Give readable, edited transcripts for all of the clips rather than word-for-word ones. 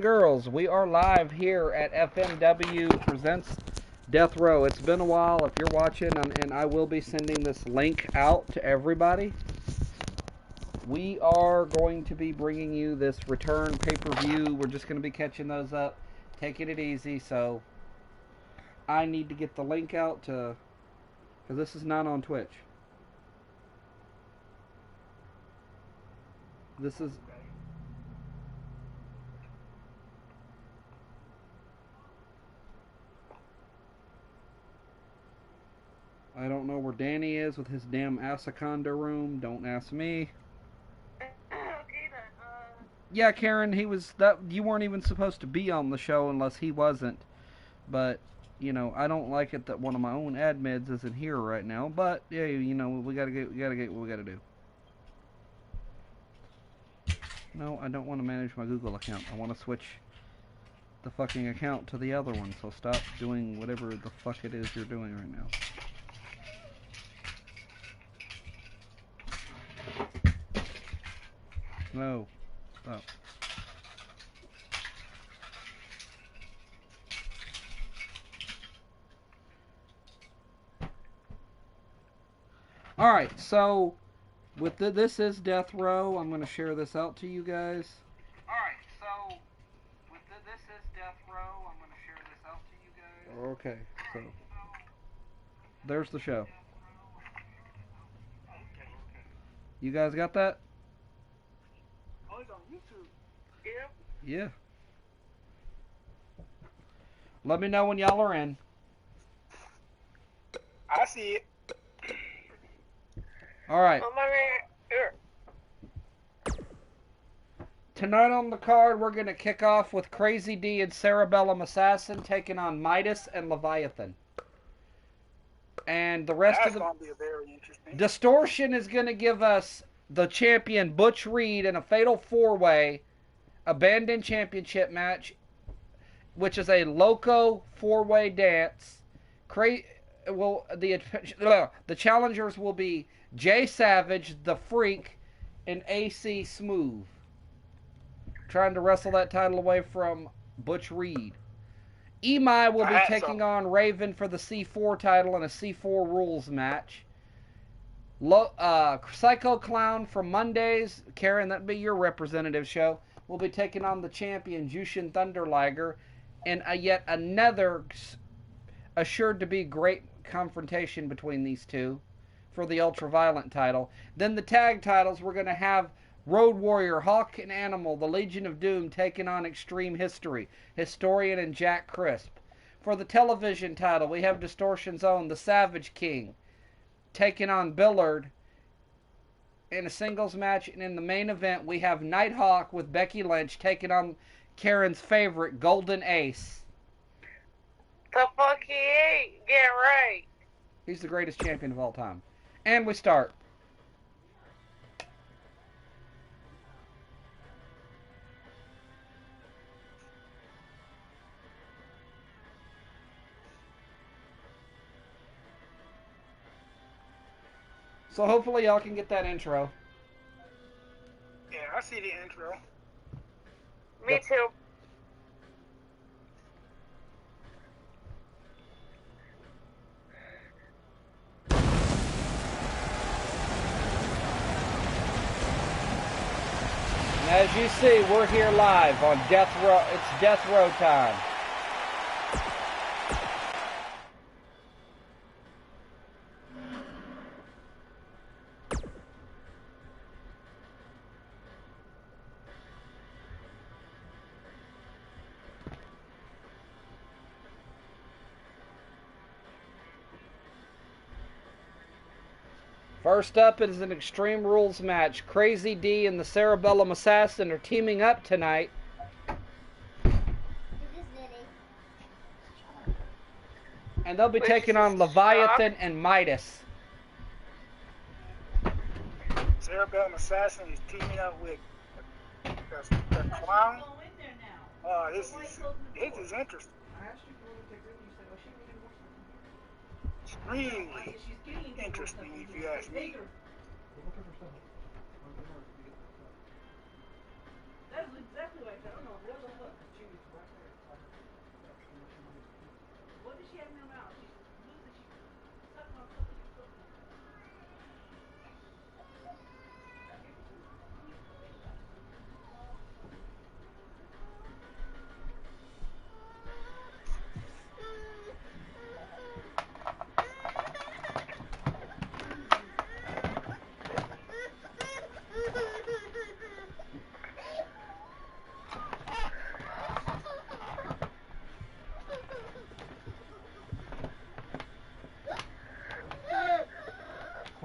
Girls, we are live here at FMW Presents Death Row. It's been a while if you're watching, and I will be sending this link out to everybody. We are going to be bringing you this return pay-per-view. We're just going to be catching those up, taking it easy, so I need to get the link out to, because this is not on Twitch. This is... I don't know where Danny is with his damn Asaconda room. Don't ask me. Okay then. Yeah, Karen, he was that. You weren't even supposed to be on the show unless he wasn't. But you know, I don't like it that one of my own admins isn't here right now. But yeah, you know, we gotta get what we gotta do. No, I don't want to manage my Google account. I want to switch the fucking account to the other one. So stop doing whatever the fuck it is you're doing right now. No. Stop. Alright, so with this is Death Row. I'm going to share this out to you guys. Alright, so with this is Death Row. I'm going to share this out to you guys. Okay, so there's the show. You guys got that? Oh, it's on YouTube. Yeah. Yeah. Let me know when y'all are in. I see it. Alright. Oh my man. Here. Tonight on the card, we're going to kick off with Crazy D and Cerebellum Assassin taking on Midas and Leviathan. And the rest That's of the... going to be very interesting. Distortion is going to give us the champion Butch Reed in a fatal four-way abandoned championship match, which is a loco four-way dance. The challengers will be Jay Savage, The Freak, and AC Smooth, trying to wrestle that title away from Butch Reed. Emai will be taking on Raven for the C4 title in a C4 rules match. Psycho Clown from Mondays, Karen, that'd be your representative show, will be taking on the champion Jushin Thunder Liger in yet another assured to be great confrontation between these two for the Ultraviolent title. Then the tag titles, we're going to have Road Warrior, Hawk and Animal, the Legion of Doom taking on Extreme History, Historian and Jack Crisp. For the television title, we have Distortion's own The Savage King taking on Billard in a singles match. And in the main event, we have Nighthawk with Becky Lynch taking on Karen's favorite, Golden Ace. The fuck he ain't. Yeah, right. He's the greatest champion of all time. And we start. So hopefully y'all can get that intro. Yeah, I see the intro. Me too. And as you see, we're here live on Death Row. It's Death Row time. First up is an Extreme Rules match. Crazy D and the Cerebellum Assassin are teaming up tonight. And they'll be taking on Leviathan and Midas. Cerebellum Assassin is teaming up with the Clown. This is interesting. Extremely interesting, if you ask me. That's exactly what I said. I don't know.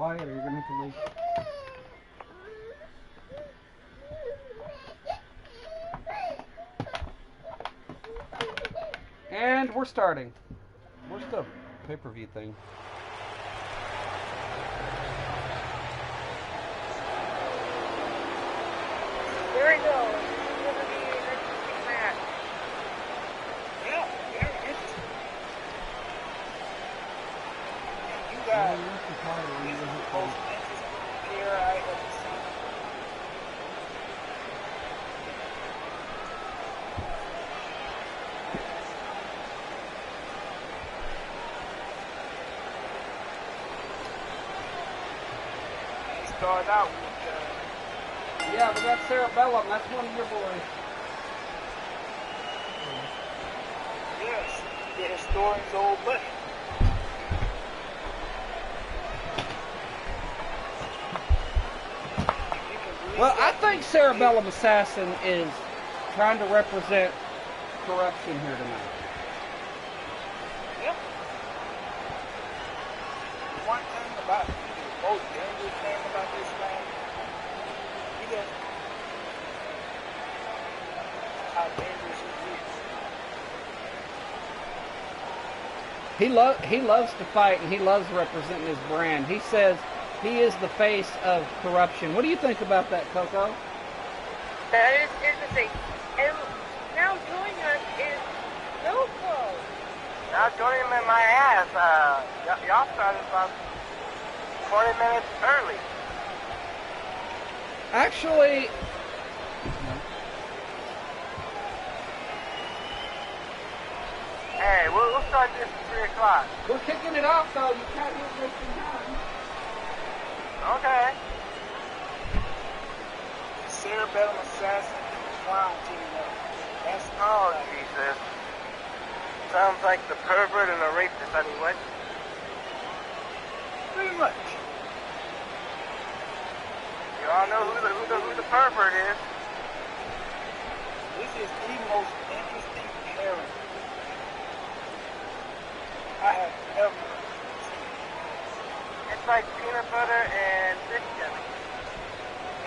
quiet or you're going to have to leave. And we're starting. Where's the pay-per-view thing? Here we go. This is going to be an interesting match. Yeah, very interesting. And you guys, this is the most interesting pair I ever seen. He started out with Yeah, we got Cerebellum. That's one of your boys. yes, the historian's old buddy. You can believe Well, I that. think Cerebellum Assassin is trying to represent corruption here tonight. Yep. One thing about the most dangerous thing about this man, he doesn't how dangerous he is. He loves to fight and he loves representing his brand. He says he is the face of corruption. What do you think about that, Coco? That is interesting. And now joining us is Loco. Now joining him in my ass. Y'all started about 20 minutes early. Actually, Hey, we'll start this at 3 o'clock. we're kicking it off though. You can't get wasting time. Okay. Cerebellum Assassin and Clown teaming up. That's Oh, Jesus. Sounds like the pervert and the rapist, anyway. pretty much. You all know who the pervert is. This is the most interesting pairing I have ever seen. It's like peanut butter and fish jelly.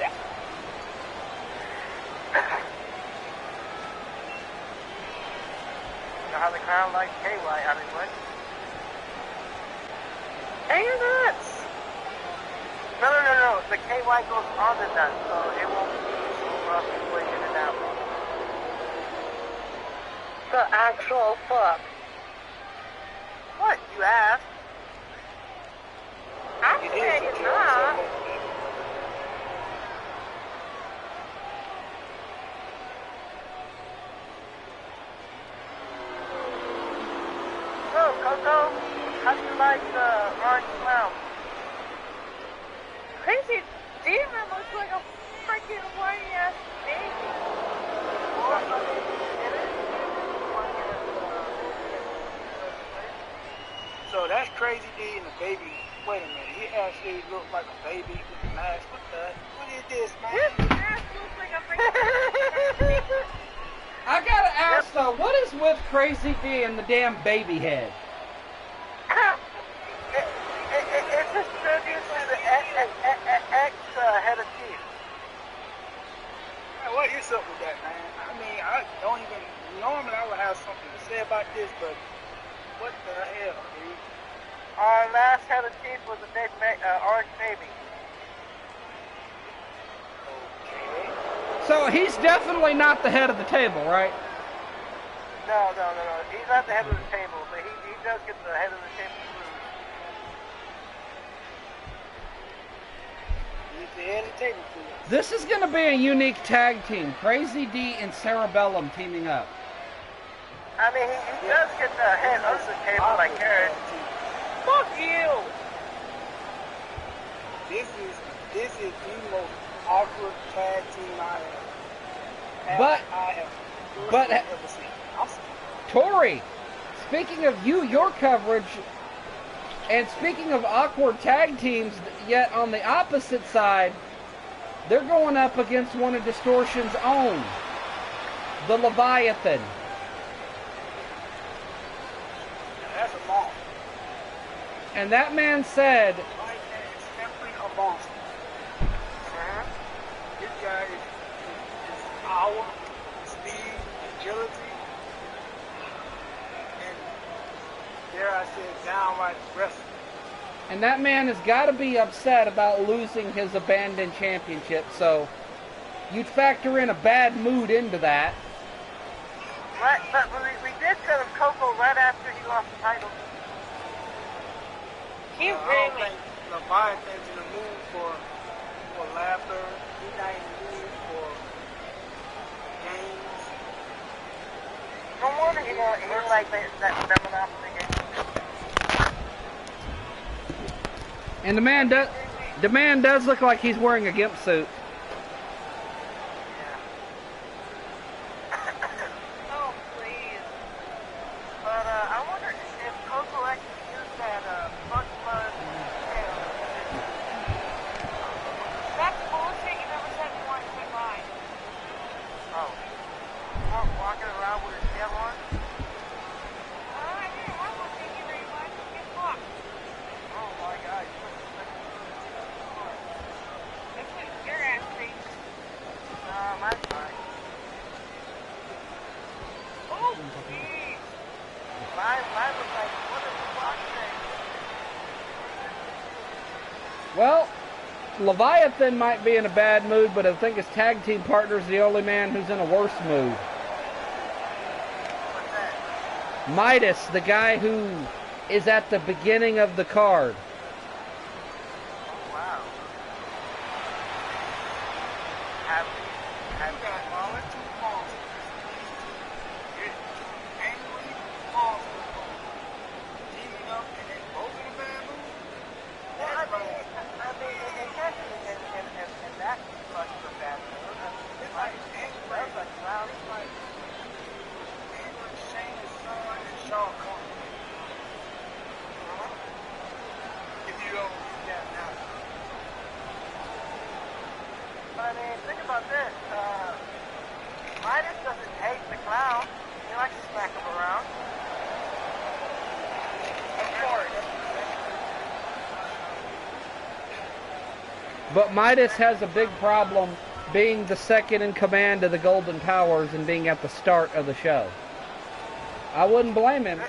Yeah. You know how the crowd likes KY, Hollywood? And you're nuts. No. The KY goes on the nut, so it won't be so rough going in and out. The actual fuck. What? You asked? I It said is it's a not. Cerebellum. So, Coco, how do you like the orange clown? Crazy demon looks like a freaking whiny ass baby. Well, I mean, it is So that's Crazy D and the baby. Wait a minute, he actually looked like a baby with the mask. What is this, This man? ass looks like a freaking I gotta ask though, what is with Crazy D and the damn baby head? It's just tribute to the ex head of chief. Man, what is up with that, man? I mean, I don't even. Normally, I would have something to say about this, but what the hell, dude? Our last head of chief was a big orange baby. Okay. So he's definitely not the head of the table, right? No. He's not the head of the table, but he does get the head of the table food. He's the head of the table for us. This is gonna be a unique tag team. Crazy D and Cerebellum teaming up. I mean, he does get the head of the table like Harris. fuck you. This is the most awkward tag team But- I have but- ever seen. I'm sorry. Tori, speaking of your coverage, and speaking of awkward tag teams, yet on the opposite side, they're going up against one of Distortion's own, the Leviathan. That's a long. And that man said, Right there, monster. This guy is power, speed, agility, and dare I say, downright wrestling. And that man has got to be upset about losing his abandoned championship, so you'd factor in a bad mood into that. Right, but we did send him Coco right after he lost the title. He I don't really. think Leviathan's in the mood for laughter. He's not in the mood for games. No wonder he didn't like that Monopoly game. And the man does look like he's wearing a gimp suit. Oh, please. But I wonder if Coco actually used that bug blood tail. That's bullshit. You never said you wanted to quit mine. Oh. Walking around with his tail on? I didn't have one. Thank you very much. Get fucked. Oh my god. That's what your ass thinks. Mine's fine. Oh, jeez. Mine was like, what is the block thing? Well, Leviathan might be in a bad mood, but I think his tag team partner's the only man who's in a worse mood. What's that? Midas, the guy who is at the beginning of the card. Oh, wow. Have You got all that two monsters. Angry monsters teaming up and then both in a bad mood. well, I mean, it can't be in that much of a bad mood. It's like angry. That's like clown. It's like angry Shane's son and Shaw Connery. If you don't get that now. But I mean, think about this. Midas doesn't hate the clown. He likes to smack him around. Of course. But Midas has a big problem being the second in command of the Golden Powers and being at the start of the show. I wouldn't blame him.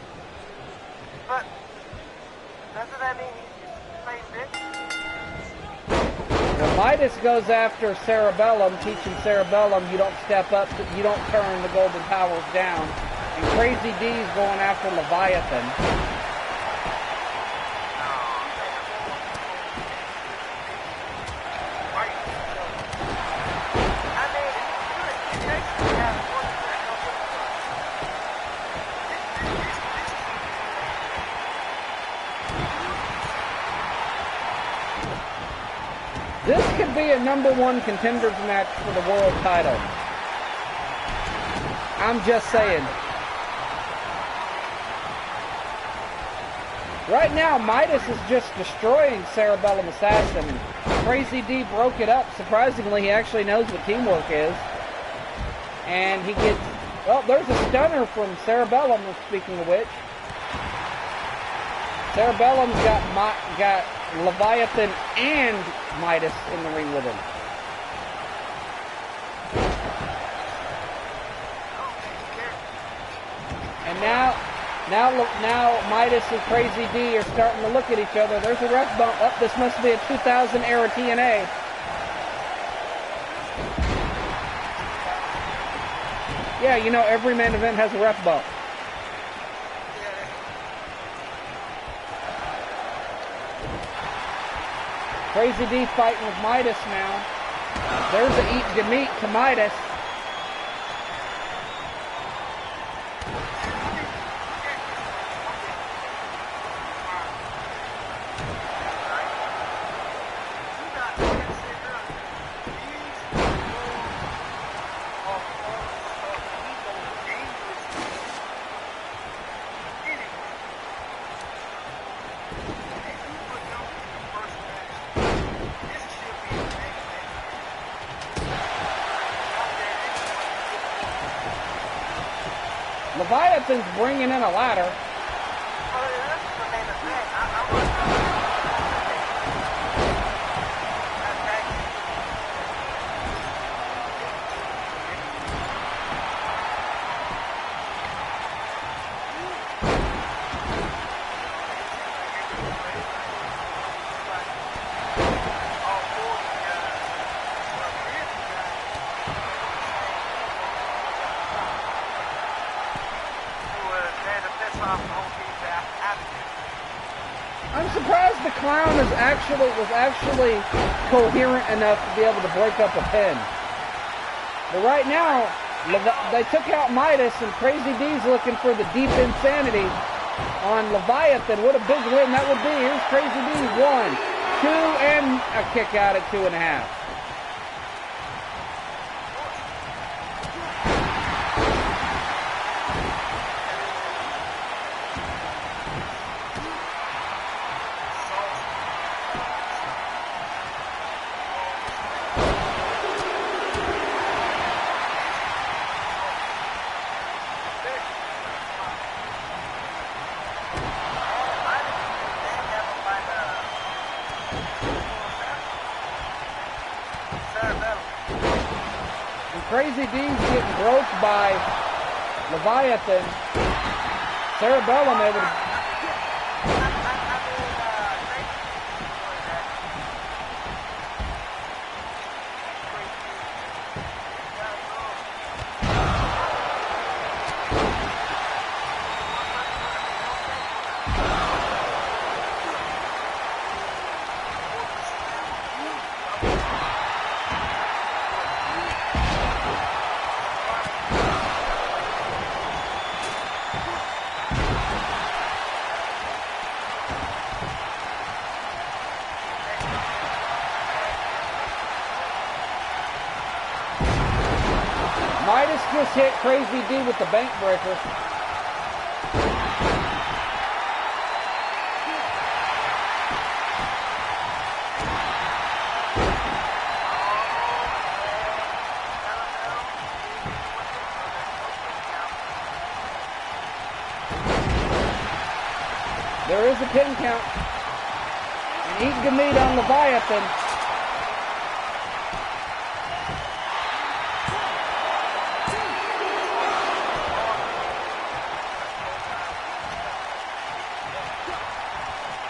But doesn't that mean he's playing bitch? Well, Midas goes after Cerebellum, teaching Cerebellum you don't step up, you don't turn the Golden Powers down. And Crazy D's going after Leviathan. I mean, it basically has 40% no This could be a #1 contenders match for the world title. I'm just saying. Right now, Midas is just destroying Cerebellum Assassin. Crazy D broke it up. Surprisingly, he actually knows what teamwork is. And he gets... Well, there's a stunner from Cerebellum, speaking of which. Cerebellum's got Leviathan and Midas in the ring with him. And now Midas and Crazy D are starting to look at each other. There's a ref bump. Oh, this must be a 2000 era TNA. Yeah, you know, every main event has a ref bump. Crazy D fighting with Midas now. There's a eat to meet to Midas. Leviathan's bringing in a ladder. off the whole team's attitude. I'm surprised the clown was actually coherent enough to be able to break up a pin. But right now, they took out Midas, and Crazy D's looking for the deep insanity on Leviathan. What a big win that would be. Here's Crazy D. 1, 2, and a kick out at 2.5. Crazy D's getting broke by Leviathan. Cerebellum able to... Midas just hit Crazy D with the bank breaker. There is a pin count. And eat the meat on Leviathan.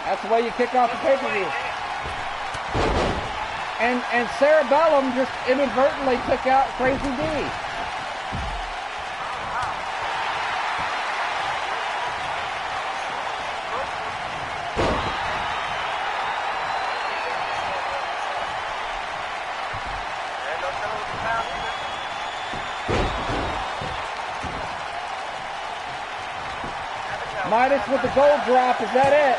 That's the way you kick off the pay-per-view. And Cerebellum just inadvertently took out Crazy D. Midas with the gold drop, is that it?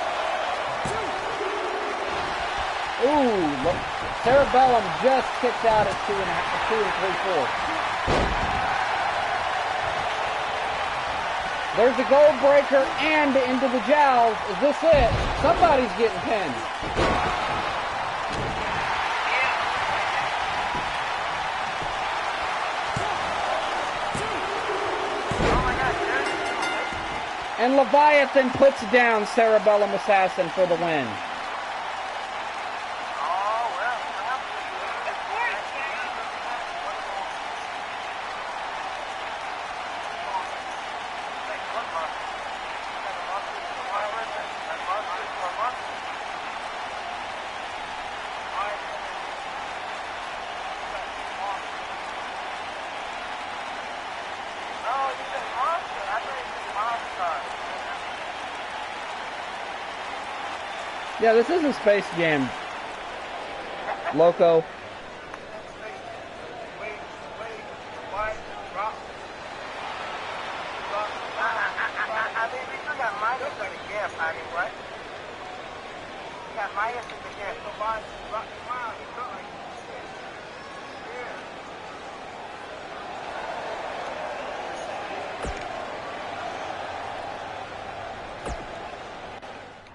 Ooh, look, Cerebellum just kicked out at 2 3/4. There's the gold breaker and into the jowls. Is this it? Somebody's getting pinned. And Leviathan puts down Cerebellum Assassin for the win. Yeah, this is a Space Jam, Loco. I mean, we still got Midas in the gift. I mean, what? We got Midas in the gift.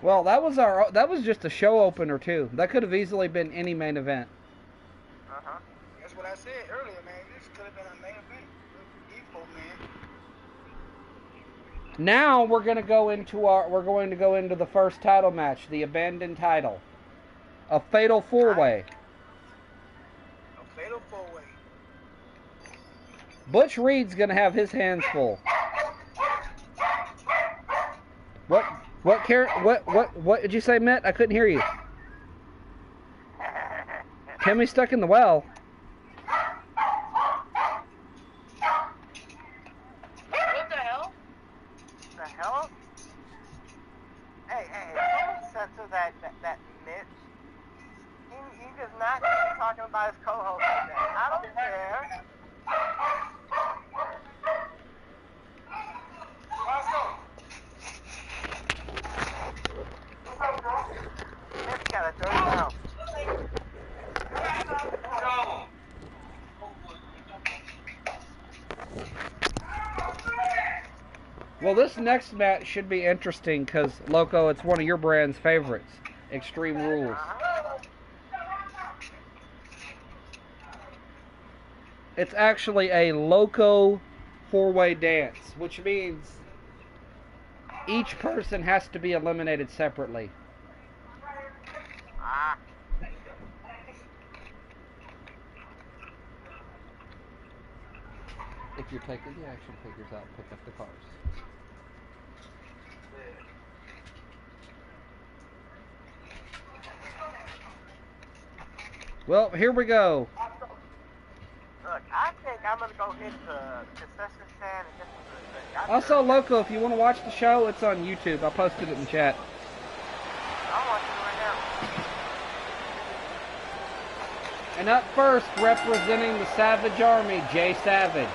Well, that was just a show opener too. That could have easily been any main event. That's what I said earlier, man. This could have been a main event. Evil, man. Now we're going to go into the first title match, the abandoned title, a fatal four-way. A fatal four-way. Butch Reed's going to have his hands full. What did you say, Matt? I couldn't hear you. Timmy's stuck in the well. What the hell? The hell? talking about his co-host like that. I don't care. Maybe got a dirty mouth. Well, this next match should be interesting because, Loco, it's one of your brand's favorites, Extreme Rules. It's actually a Loco four-way dance, which means each person has to be eliminated separately. If you're taking the action figures out, pick up the cars. Well, here we go. Look, I think I'm going to go hit the concession stand and get some. Also, Loco, if you want to watch the show, it's on YouTube. I posted it in the chat. I'm watching it right now. And up first, representing the Savage Army, Jay Savage.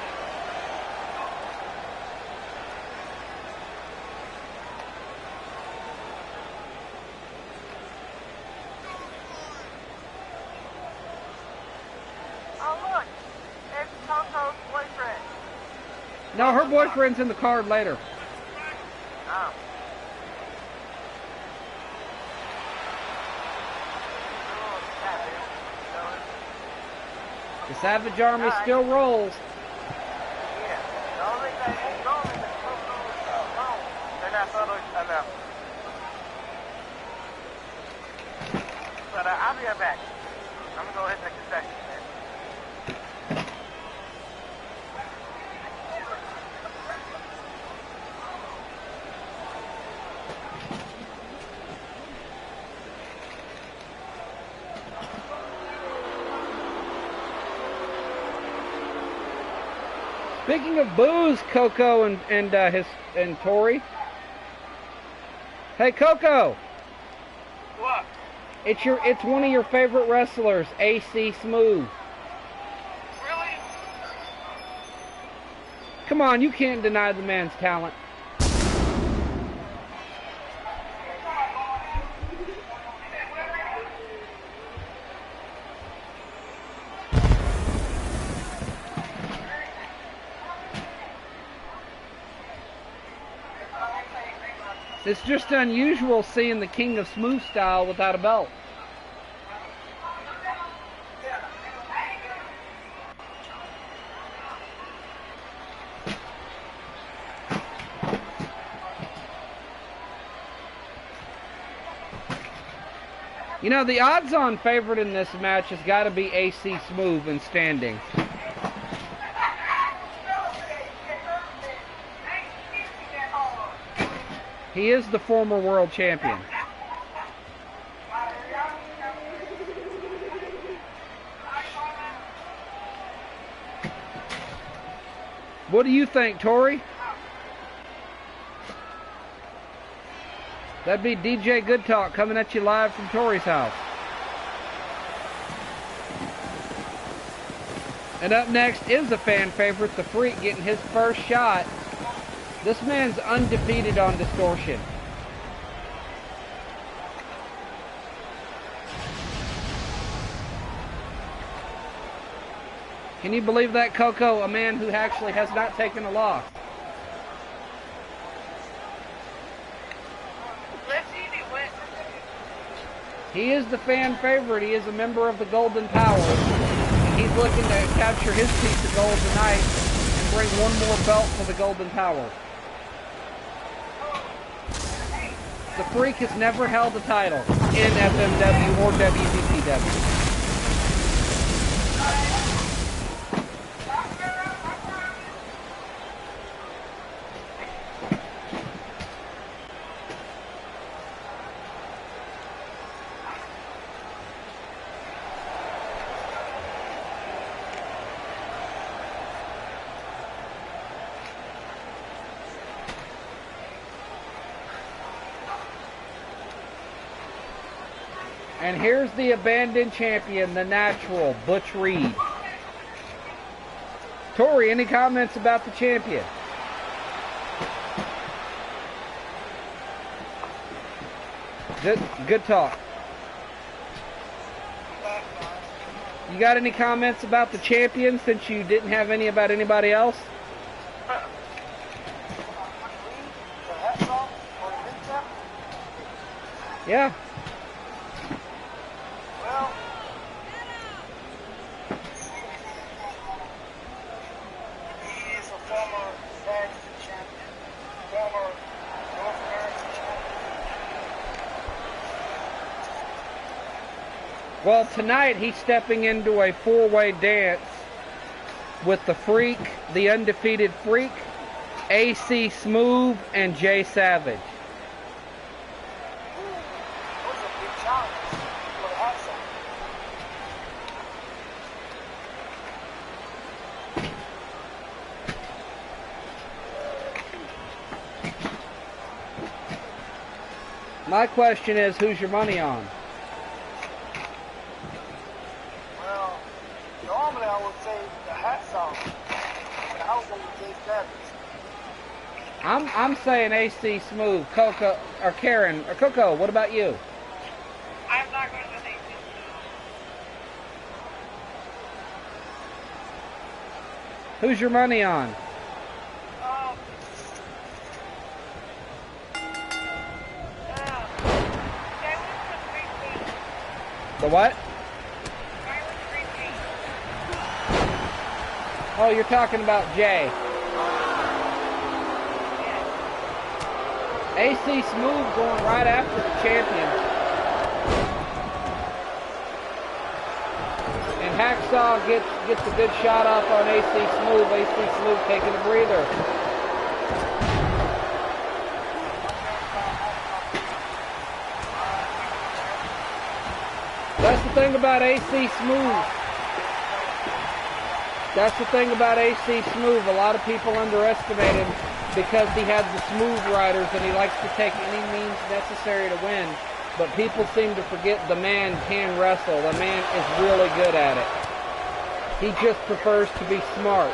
No, her boyfriend's in the card later. Oh. The Savage Army still rolls. Yeah. The only thing that ain't rolling is alone. They're not totally enough. But I'll be right back. I'm going to go hit the concession stand. Speaking of booze, Coco and Tori. Hey, Coco. What? It's one of your favorite wrestlers, AC Smooth. Really? Come on, you can't deny the man's talent. It's just unusual seeing the King of Smooth style without a belt. You know, the odds-on favorite in this match has got to be AC Smooth in standing. He is the former world champion. What do you think, Tori? That'd be DJ Good Talk coming at you live from Tori's house. And up next is a fan favorite, the Freak, getting his first shot. This man's undefeated on Distortion. Can you believe that, Coco? A man who actually has not taken a loss. He is the fan favorite. He is a member of the Golden Power. And he's looking to capture his piece of gold tonight and bring one more belt to the Golden Power. The Freak has never held the title in FMW or WPPW. And here's the abandoned champion, the natural, Butch Reed. Tori, any comments about the champion? Good talk. You got any comments about the champion since you didn't have any about anybody else? Yeah. Well, he is a former tag champion, former North American champion. Well, tonight he's stepping into a four-way dance with the Freak, the Undefeated Freak, AC Smooth, and Jay Savage. Those are big challenges for the hot side. My question is, who's your money on? Well, normally I would say the hot sauce, but I was going to Jay Savage. I'm saying AC Smooth, Coco, or Karen, or Coco. What about you? I'm not going with AC. Who's your money on? The what? Oh, you're talking about Jay. AC Smooth going right after the champion. And Hacksaw gets a good shot off on AC Smooth. AC Smooth taking a breather. That's the thing about AC Smooth. That's the thing about AC Smooth. A lot of people underestimate him because he has the smooth riders and he likes to take any means necessary to win. But people seem to forget the man can wrestle. The man is really good at it. He just prefers to be smart.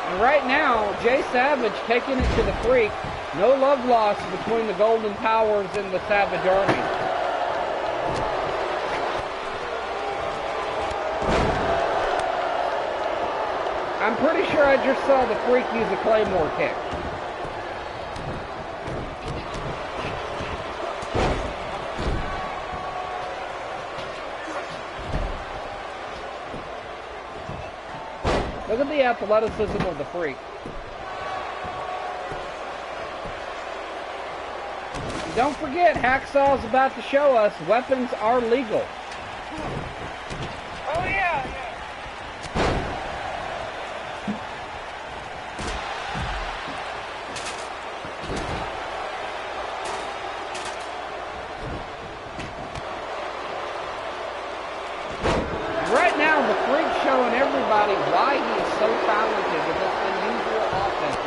And right now, Jay Savage taking it to the Freak. No love lost between the Golden Powers and the Savage Army. I'm pretty sure I just saw the Freak use a Claymore kick. Look at the athleticism of the Freak. And don't forget, Hacksaw's about to show us weapons are legal. Oh, yeah. Right now, the Freak's showing everybody why he is so talented with this unusual offense.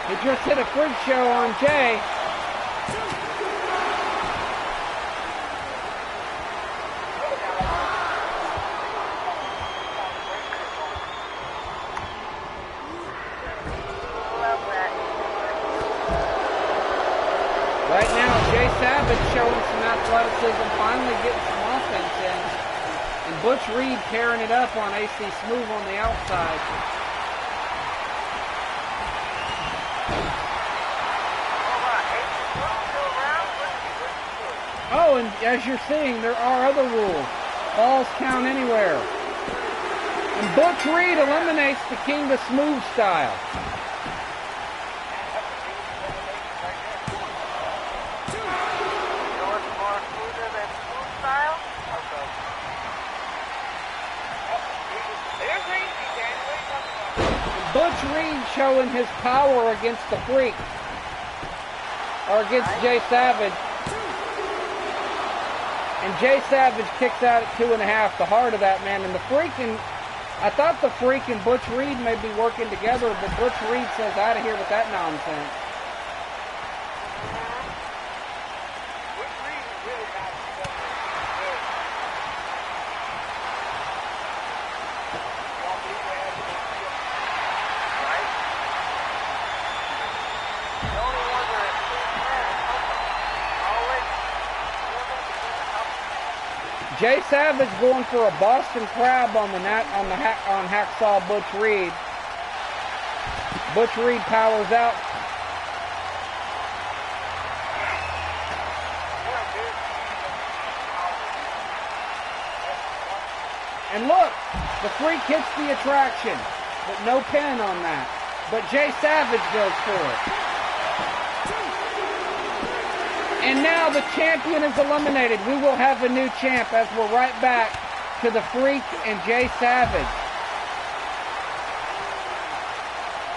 He just hit a Freak show on Jay. Right now, Jay Savage showing some athleticism, finally getting some offense in. And Butch Reed tearing it up on AC Smooth on the outside. Oh, and as you're seeing, there are other rules. Falls count anywhere. And Butch Reed eliminates the King of Smooth style. Butch Reed showing his power against the Freak. Or against Jay Savage. And Jay Savage kicks out at 2.5, the heart of that man. And the Freak and I thought the Freak and Butch Reed may be working together, but Butch Reed says out of here with that nonsense. Butch Reed is really not good. Don't believe they have to do it. Right? The only one that is always Jay Savage going for a Boston Crab on Hacksaw Butch Reed. Butch Reed powers out. And look, the Freak hits the attraction, but no pin on that. But Jay Savage goes for it. And now the champion is eliminated. We will have a new champ as we're right back to the Freak and Jay Savage.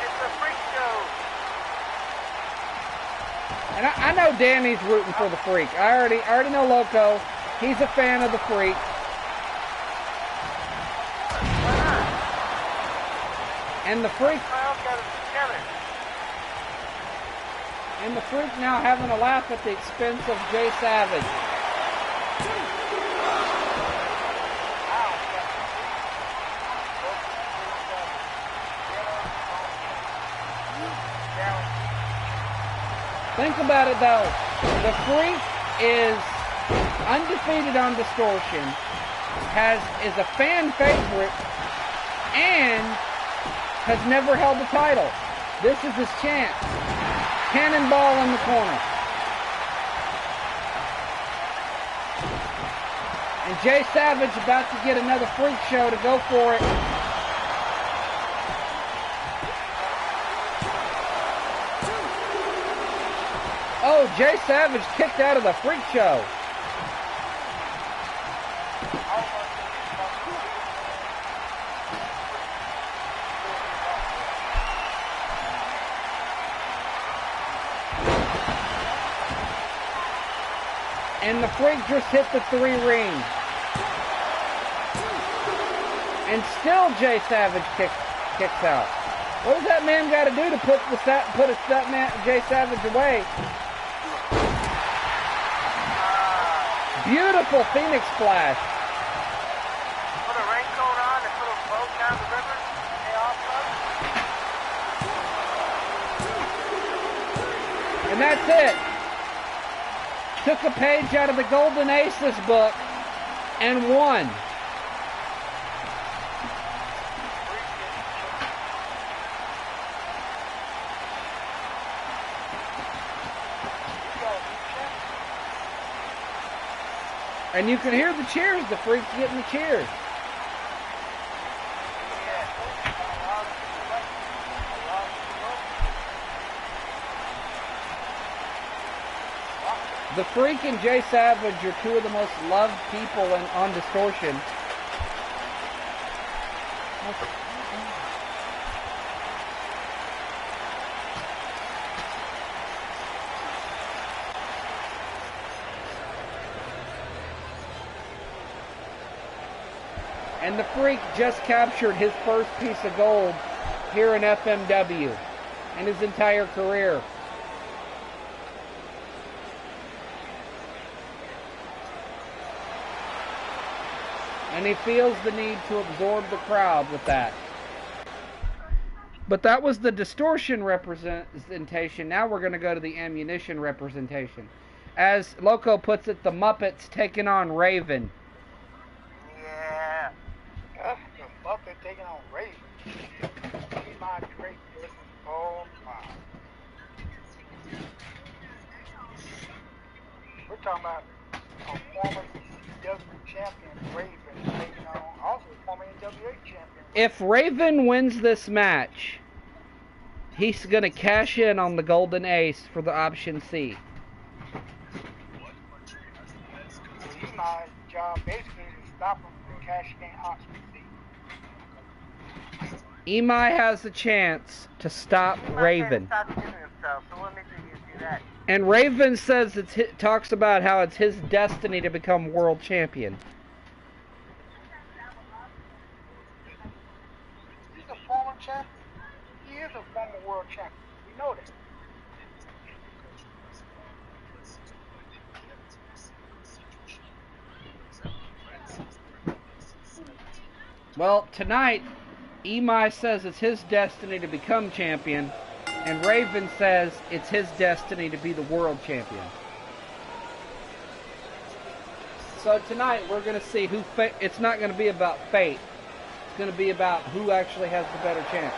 It's a freak show. And I know Danny's rooting for the Freak. I already know Loco. He's a fan of the Freak. And the Freak now having a laugh at the expense of Jay Savage. Think about it though. The Freak is undefeated on Distortion, is a fan favorite, and has never held the title. This is his chance. Cannonball in the corner. And Jay Savage about to get another Freak show to go for it. Oh, Jay Savage kicked out of the Freak show. And the Freak just hit the 3 ring. And still Jay Savage kicks out. What does that man got to do to put Jay Savage away? Beautiful Phoenix splash. Put a raincoat on and put a boat down the river. And that's it. Took a page out of the Golden Aces book and won. And you can hear the cheers. The Freak's getting the cheers. The Freak and Jay Savage are two of the most loved people on Distortion. And the Freak just captured his first piece of gold here in FMW in his entire career. And he feels the need to absorb the crowd with that. But that was the Distortion representation. Now we're going to go to the ammunition representation. As Loco puts it, the Muppets taking on Raven. Yeah. The Muppet taking on Raven. My great goodness. Oh my. We're talking about a former W champion, Raven, taking on also a former NWA champion. If Raven wins this match, he's going to cash in on the Golden Ace for the option C. He's my job basically to stop him from cashing in option C. Imai has the chance to stop Raven. Stop shooting himself, so what makes you do that? And Raven says talks about how it's his destiny to become world champion. He's a former champion. He is a former world champion. We know that. Well, tonight, Imai says it's his destiny to become champion, and Raven says it's his destiny to be the world champion. So tonight, we're going to see who... It's not going to be about fate. It's going to be about who actually has the better chance.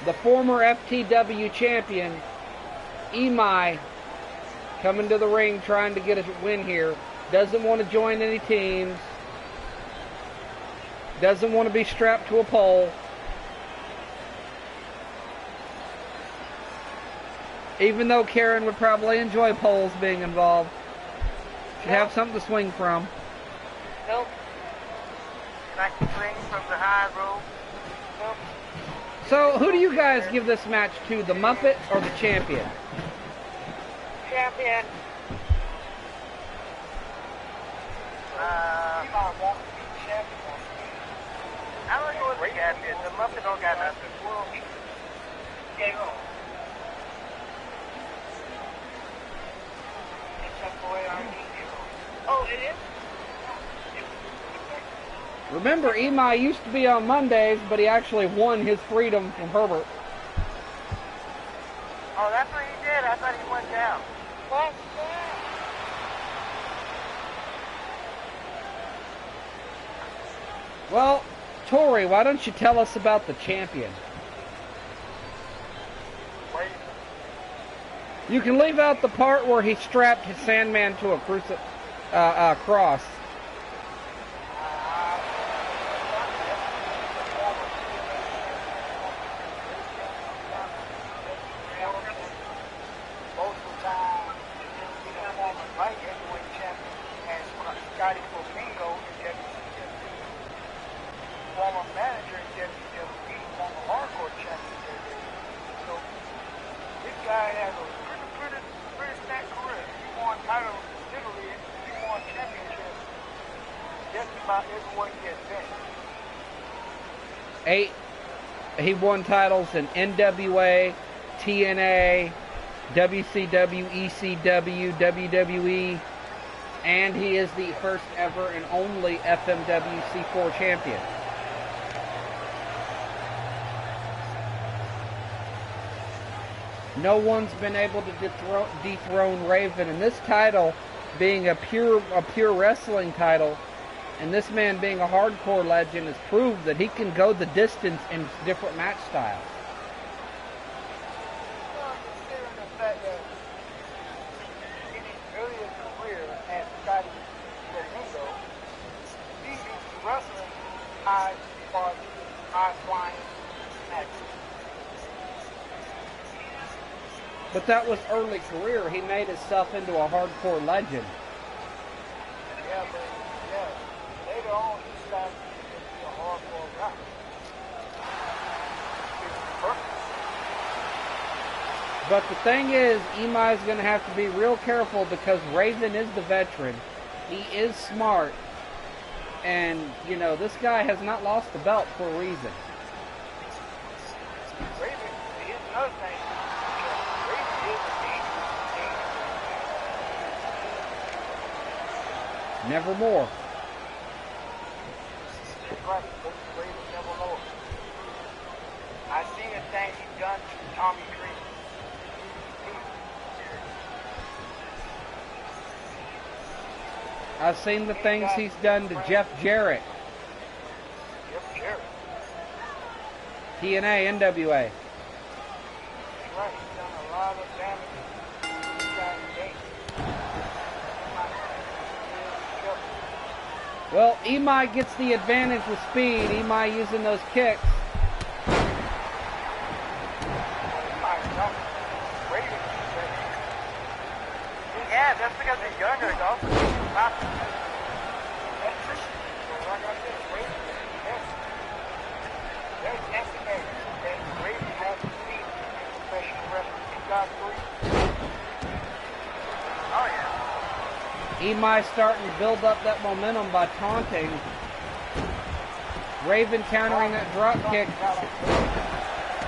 The former FTW champion, Imai, coming to the ring trying to get a win here. Doesn't want to join any teams. Doesn't want to be strapped to a pole. Even though Karen would probably enjoy poles being involved. Should have something to swing from. Nope. Like to swing from the high rope. Nope. So, who do you guys give this match to? The Muppet or the champion? Champion. Imai wants to be champion. I don't know what the champion. The Muppet don't got nothing. Game on. Oh, it is? Remember, Imai used to be on Mondays, but he actually won his freedom from Herbert. Oh, that's what he did. I thought he went down. What's that? Well, Tori, why don't you tell us about the champion? Wait. You can leave out the part where he strapped his Sandman to a cross. Former manager in WWE, former hardcore champion. So this guy has a pretty stacked career. He won titles, literally, he won championships just about everywhere he has been. He won titles in NWA, TNA, WCW, ECW, WWE, and he is the first ever and only FMW C4 champion. No one's been able to dethrone Raven, and this title being a pure wrestling title, and this man being a hardcore legend, has proved that he can go the distance in different match styles. Well, considering the fact that in his earlier career at Scotty Flamingo, he used to wrestling high flying matches. But that was early career. He made himself into a hardcore legend. Yeah, but later on he started to be a hardcore guy. But the thing is, Imai's going to have to be real careful because Raven is the veteran. He is smart. And, you know, this guy has not lost the belt for a reason. Raven, here's another thing. Raven is a dangerous. Nevermore. That's right. Raven nevermore. I seen the thing he done to Tommy Dreamer. I've seen the things he's done to Jeff Jarrett, Jeff Jarrett. TNA, NWA. That's right. He's done a lot of damage. He's got game. Well, Imai gets the advantage with speed. Imai using those kicks. Yeah, that's because he's younger. He's also faster. That's estimated. That Raven has to be professional wrestling. He got 3. Oh, yeah. Imai starting to build up that momentum by taunting. Raven countering that drop kick.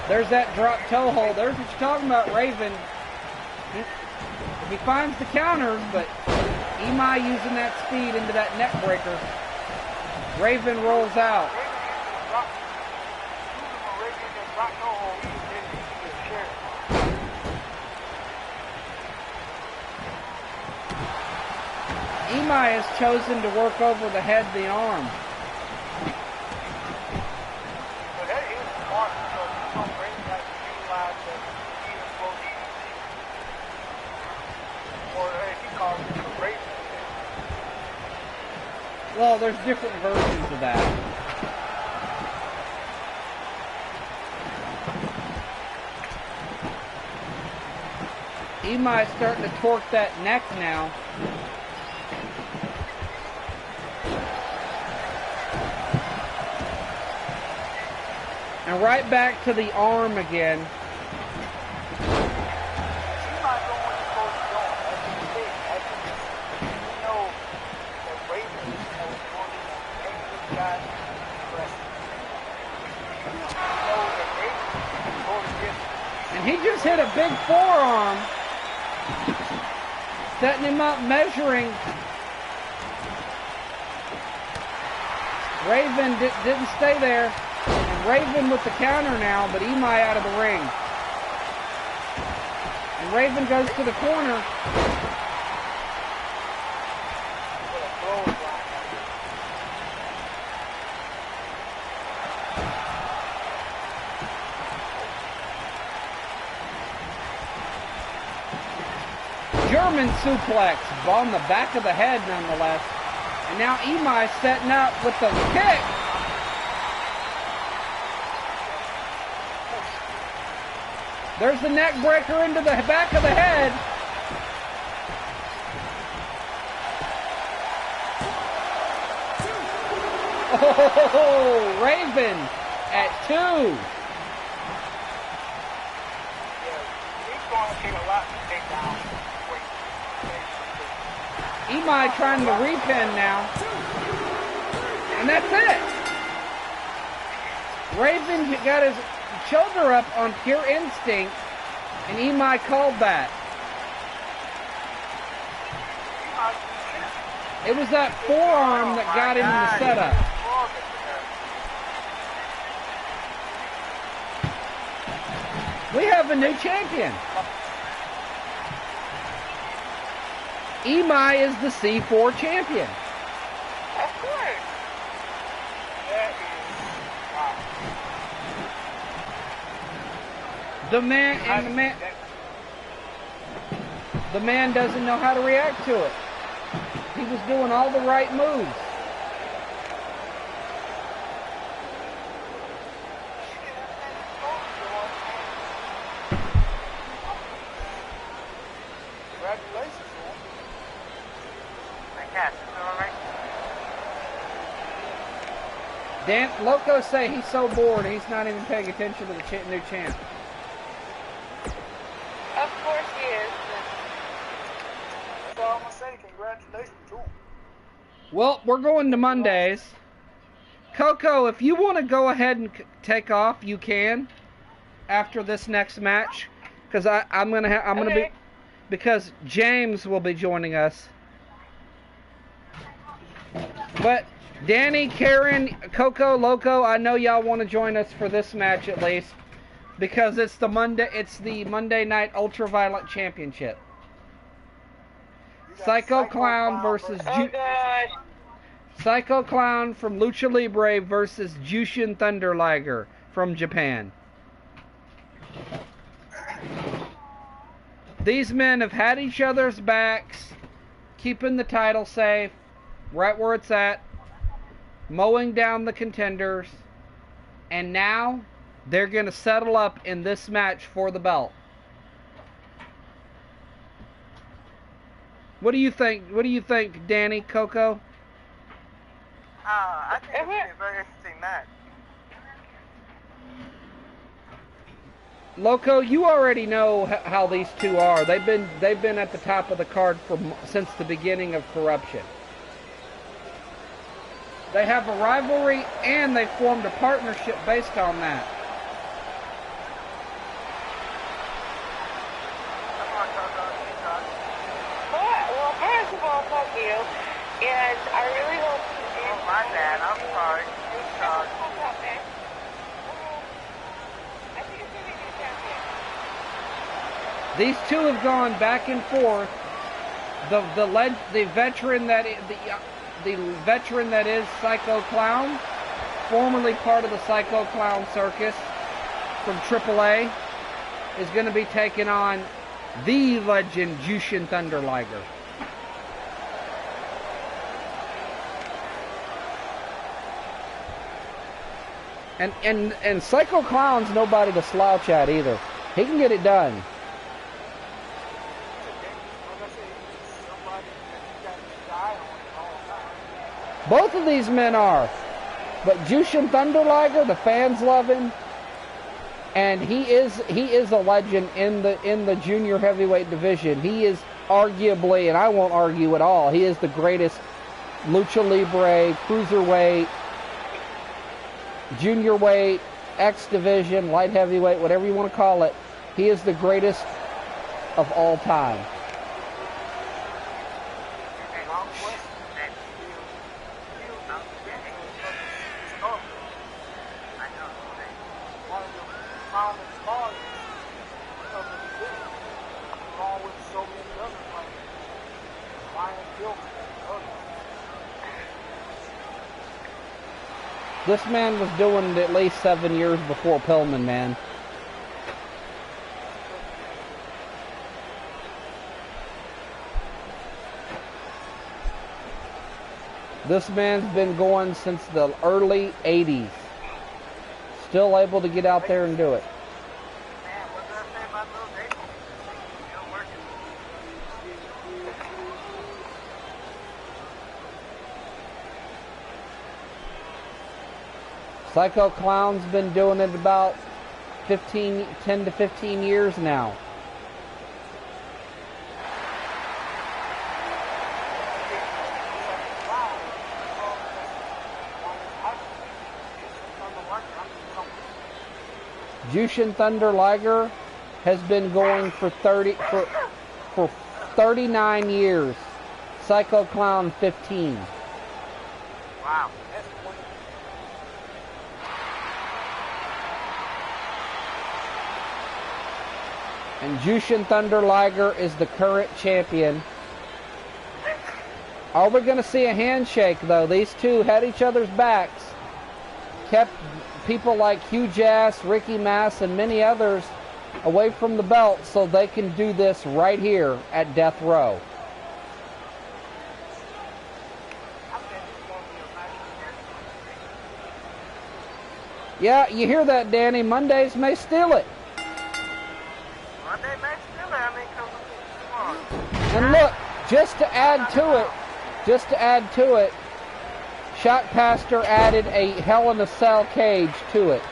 There's that drop toe hold. There's what you're talking about, Raven. He finds the counters, but Imai using that speed into that neck breaker. Raven rolls out. Imai has chosen to work over the head, the arm. But that is smart because you know Raven has to utilize the even flow or as he calls it, the Raven. Well, there's different versions of that. Imai is starting to torque that neck now. And right back to the arm again. And he just hit a big forearm, setting him up, measuring. Raven didn't stay there. And Raven with the counter now, but Imai out of the ring. And Raven goes to the corner. German suplex on the back of the head nonetheless. And now Imai setting up with the kick. There's the neck breaker into the back of the head. Oh, Raven at 2. He's going to take a lot to take down. Imai trying to repin now. And that's it. Raven got his shoulder up on pure instinct, and Imai called that. It was that forearm that got him in the setup. We have a new champion. Imai is the C4 champion. Of course. That is, wow. The man doesn't know how to react to it. He was doing all the right moves. Congratulations, man. Dan Loco say he's so bored he's not even paying attention to the new champ. Of course he is. That's all I'm going to say. Congratulations to him. Well, we're going to Mondays. Coco, if you want to go ahead and take off, you can after this next match, because I'm gonna be, because James will be joining us. But Danny, Karen, Coco, Loco, I know y'all want to join us for this match at least, because it's the Monday Night Ultraviolet Championship. Psycho Clown versus Oh gosh. Psycho Clown from Lucha Libre versus Jushin Thunder Liger from Japan. These men have had each other's backs, keeping the title safe, right where it's at, mowing down the contenders, and now they're going to settle up in this match for the belt. What do you think? What do you think, Danny, Coco? I think it's going to be a very interesting match. Loco, you already know how these two are. They've been at the top of the card since the beginning of Corruption. They have a rivalry, and they formed a partnership based on that. Well, first of all, fuck you. And I really hope you... Oh, my bad. I'm sorry. I think it's going to be champion. These two have gone back and forth. The veteran that is Psycho Clown, formerly part of the Psycho Clown Circus from AAA, is going to be taking on the legend Jushin Thunder Liger. And Psycho Clown's nobody to slouch at either. He can get it done. Both of these men are. But Jushin Thunder Liger, the fans love him. And he is a legend in the junior heavyweight division. He is arguably, and I won't argue at all, he is the greatest lucha libre, cruiserweight, junior weight, X division, light heavyweight, whatever you want to call it. He is the greatest of all time. This man was doing it at least 7 years before Pillman, man. This man's been going since the early 80s. Still able to get out there and do it. Man, what did I say about those days? Still working. Psycho Clown's been doing it about 10 to 15 years now. Jushin Thunder Liger has been going for 39 years. Psycho Clown 15. Wow. And Jushin Thunder Liger is the current champion. Are we going to see a handshake, though? These two had each other's backs. Kept people like Hugh Jass, Ricky Mass, and many others away from the belt so they can do this right here at Death Row. Yeah, you hear that, Danny. Mondays may steal it. Monday may steal it. I mean, come on. And look, just to add to it, Shockmaster added a Hell in a Cell cage to it.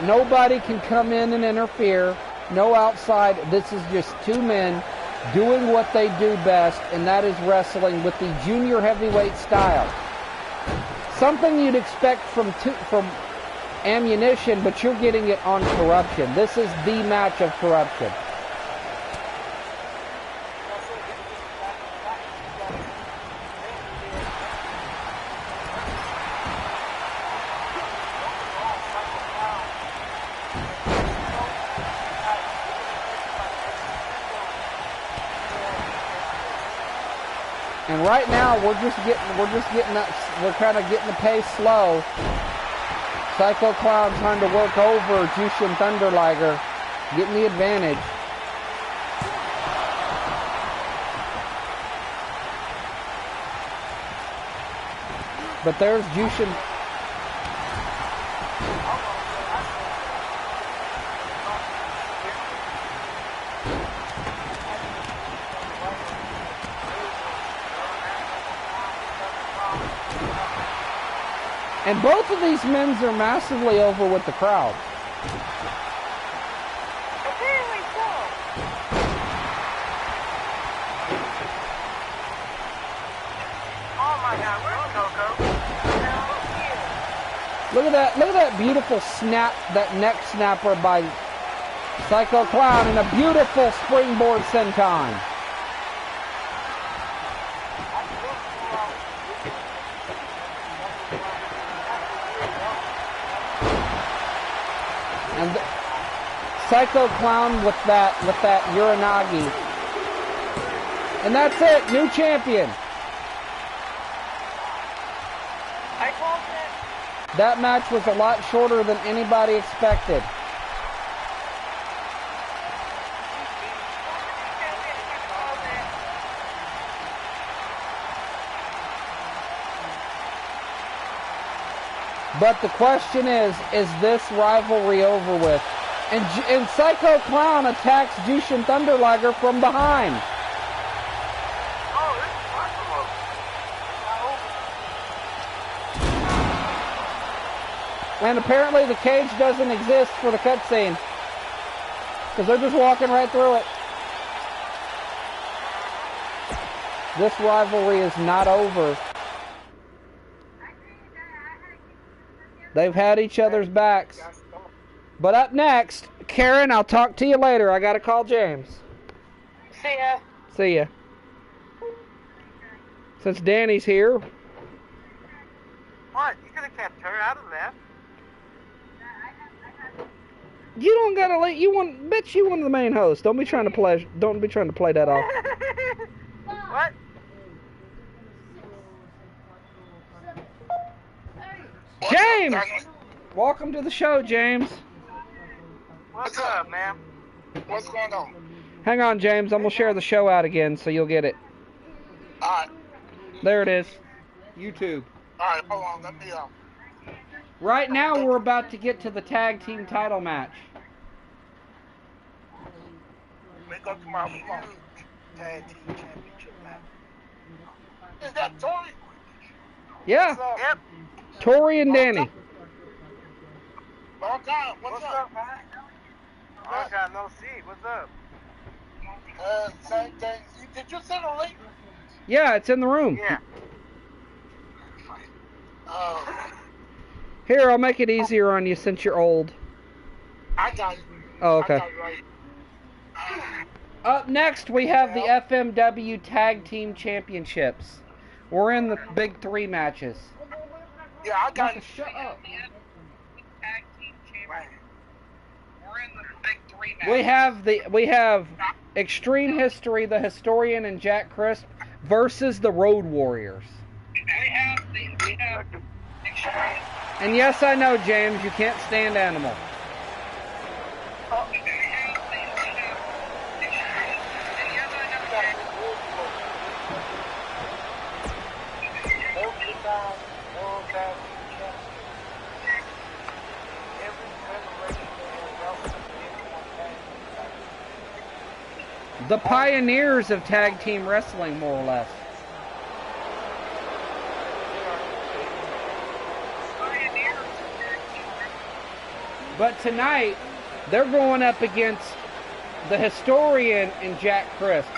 Nobody can come in and interfere. No outside. This is just two men doing what they do best, and that is wrestling with the junior heavyweight style. Something you'd expect from Ammunition, but you're getting it on Corruption. This is the match of Corruption. And right now we're kind of getting the pace slow. Psycho Clown trying to work over Jushin Thunder Liger, getting the advantage. But there's Jushin. And both of these men's are massively over with the crowd. Apparently so. Oh my God, where's Coco? Look at that beautiful snap, that neck snapper by Psycho Clown, and a beautiful springboard senton. And Psycho Clown with that Uranagi. And that's it, new champion. I called that. That match was a lot shorter than anybody expected. But the question is this rivalry over with? And Psycho Clown attacks Jushin Thunder Liger from behind. Oh, this is possible. And apparently the cage doesn't exist for the cutscene. Because they're just walking right through it. This rivalry is not over. They've had each other's backs. But up next, Karen, I'll talk to you later. I gotta call James. See ya. See ya. Since Danny's here. What? You could have kept her out of that. You don't gotta let you want. Bet you one of the main hosts. Don't be trying to play. Don't be trying to play that off. What? James, welcome to the show, James. What's up, man? What's going on? Hang on, James. I'm gonna share the show out again, so you'll get it. Alright. There it is. YouTube. Alright, hold on. Let me, Right now, we're about to get to the tag team title match. let me go to my phone. Tag Team Championship match. Is that Tori? Yeah, What's up? Yep. Tori and Danny. Long time. What's up? man? I got no seat. What's up? Same thing. Did you send a link? Yeah, it's in the room. Yeah. Here, I'll make it easier on you since you're old. I got it. Oh, I okay. got it right. Up next, we have the FMW Tag Team Championships. We're in the big three matches. Yeah, I got it. Shut up. Right. We have Extreme History, the Historian, and Jack Crisp versus the Road Warriors. And yes, I know, James, you can't stand Animal. The pioneers of tag team wrestling, more or less. But tonight, they're going up against the Historian and Jack Crisp.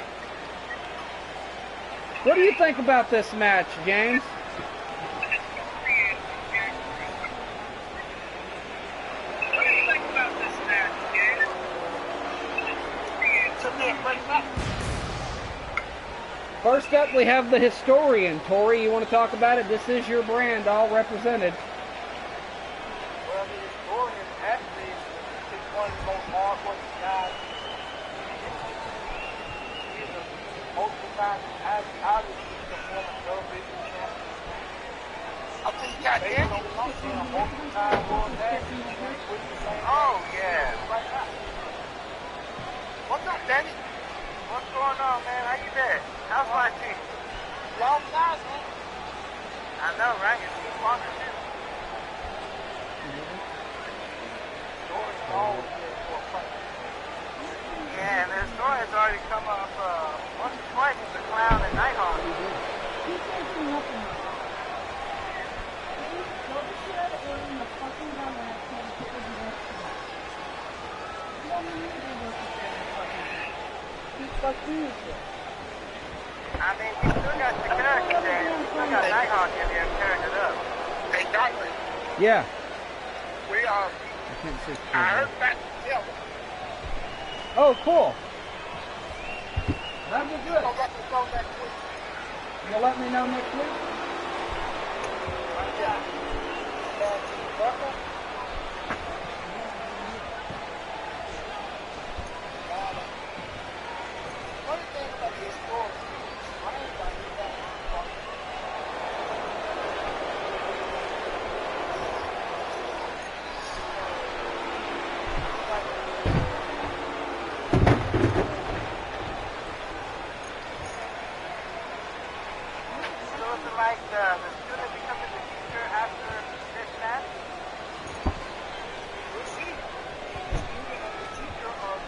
What do you think about this match, James? First up, we have the Historian. Tori, you want to talk about it? This is your brand, all represented. Well, the Historian actually is one of the most hard-working guys. He's a multiple-time out of the former television champion. I think he got in on something, a multiple-time world tag team champion. Oh, yeah. Right now. What's up, Danny? What's going on, man? How you been? How's my team? Long guys, man. I know, right? Your team's longer, too. Jordan's always there for a fight. Yeah, and the historian's already come up once or twice with the Clown and Nighthawk. Fuck you, sir. I mean, you still got the character there. You still got Nighthawk in there tearing it up. Exactly. Yeah. We I can't see. I heard that tell. Oh, cool. That'd be good. I'll let me know next week. You'll let me know next week? Yeah. Buckle. Funny thing about this story, I ain't got to that. So is it like the student becoming the teacher after this match? We'll see. The student and the teacher are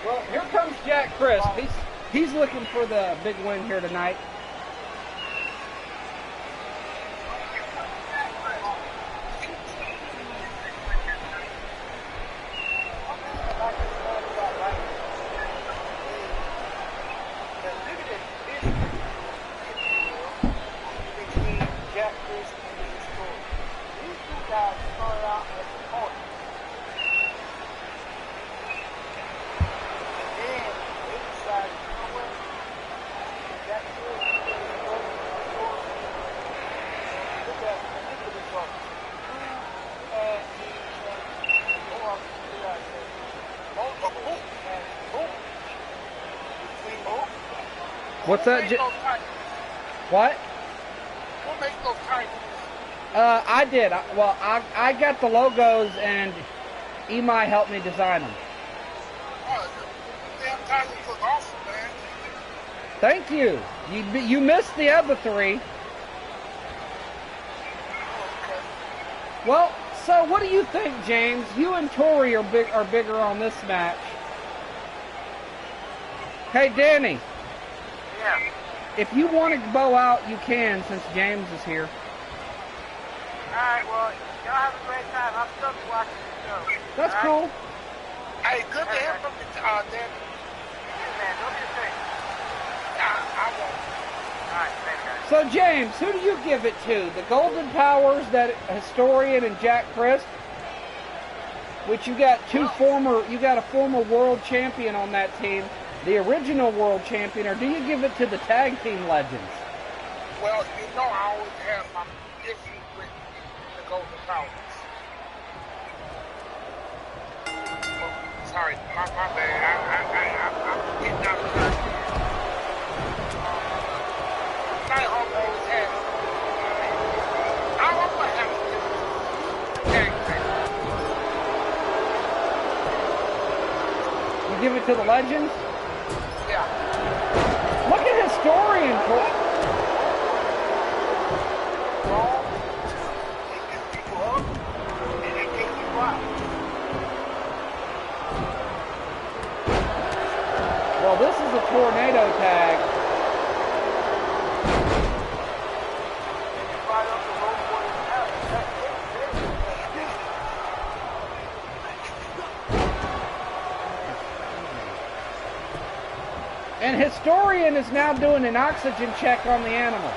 Well, here comes Jack Crisp. He's looking for the big win here tonight. What's that? What? Who makes those titles? I did. I got the logos, and Imai helped me design them. Oh, the damn titles look awesome, man. Thank you. You missed the other three. Well, so what do you think, James? You and Tori are bigger on this match. Hey, Danny. Yeah. If you want to bow out, you can, since James is here. Alright, well, y'all have a great time. I'm still watching the show. That's All cool. right? Hey, good to hear from you, Dan. Hey, man, don't be a thing. I won't. Alright, later, guys. So, James, who do you give it to? The Golden Powers, that Historian, and Jack Crisp? Which you got you got a former world champion on that team, the original world champion, or do you give it to the tag team legends? Well, you know I always have my issues with the Golden Powers. Well, sorry, my bad. I'm getting out of touch. Nighthawk always has it. I'm going to have to give it to tag team. You give it to the legends? Yeah. Look at Historian. They get people up and they take you out. Well, this is a tornado tag. And Historian is now doing an oxygen check on the animal.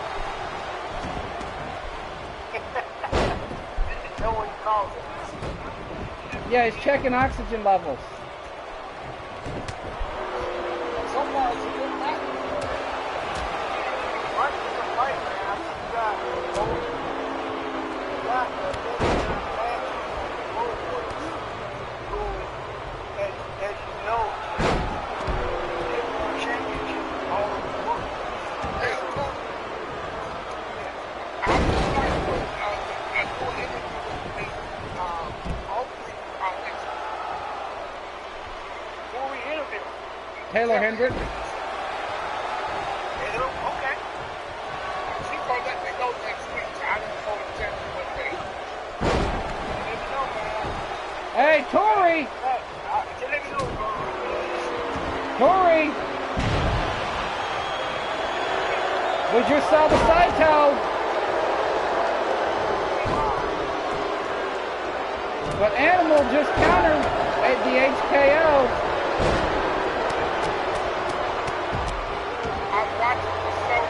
No one calls it. Yeah, he's checking oxygen levels. Sometimes you get that. Once it's a fight, man, you got as you know, everyone championship all over the world. Hey, look. I would like to do an interview with me, hopefully, next week. Who are we interviewing? Taylor Hendricks. Okay. She's going to let me know next week. I didn't know exactly what day. Hey, Tori! Tori! We just saw the Saito! But Animal just countered the HKO. I'm watching the show.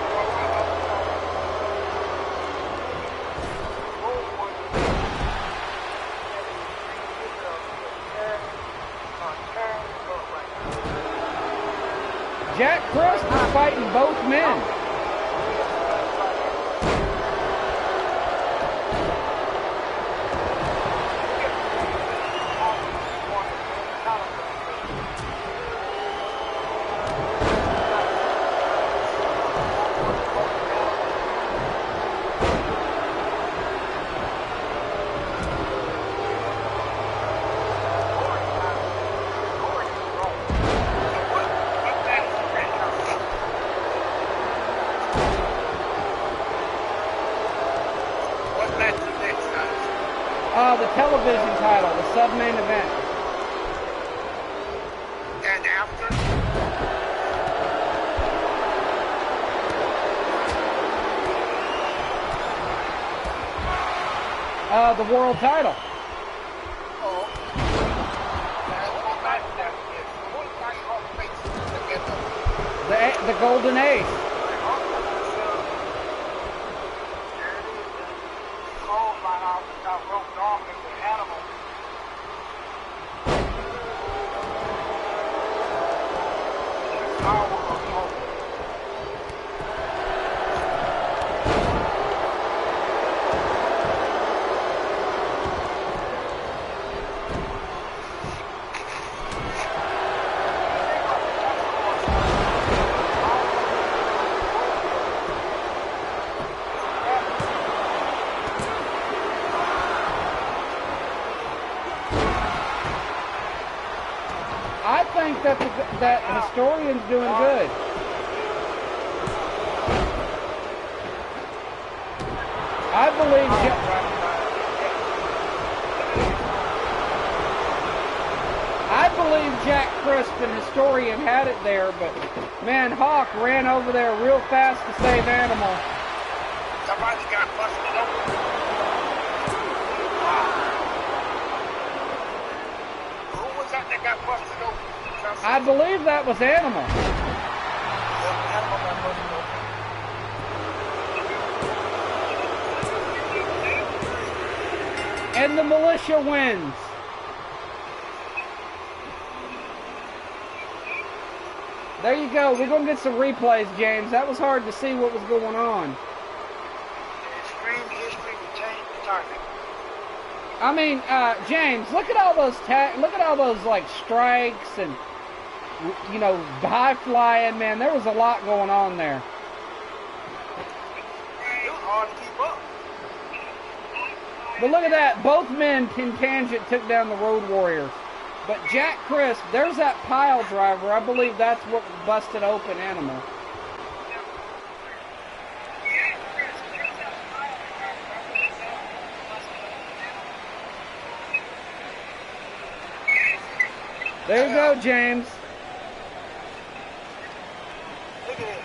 Jack Crust is fighting both men. The television title, the sub-main event. And after? The world title. Oh. The Golden Ace. I think that Historian's doing good. I believe Jack Crisp and Historian had it there, but man, Hawk ran over there real fast to save Animal. Somebody got busted open. Who was that got busted open? I believe that was Animal. Animal got busted open. And the militia wins. There you go. We're going to get some replays, James. That was hard to see what was going on. Extreme history to change the target. I mean, James, look at all those like strikes and high flying, man. There was a lot going on there. It was hard to keep up. But look at that. Both men in tangent took down the Road Warriors. But Jack Crisp, there's that pile driver. I believe that's what busted open Animal. There you go, James. Look at it.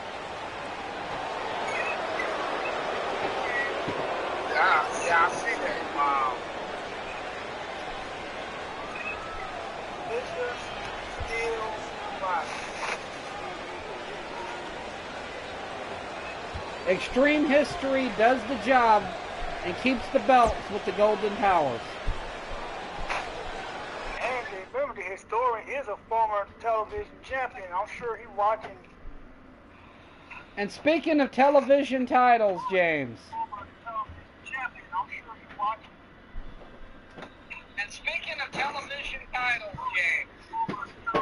Yeah, I see that. Vicious, steel, body. Extreme History does the job and keeps the belts with the Golden Powers. And remember, the Historian is a former television champion. I'm sure he's watching. And speaking of television titles, James. And speaking of television titles, James.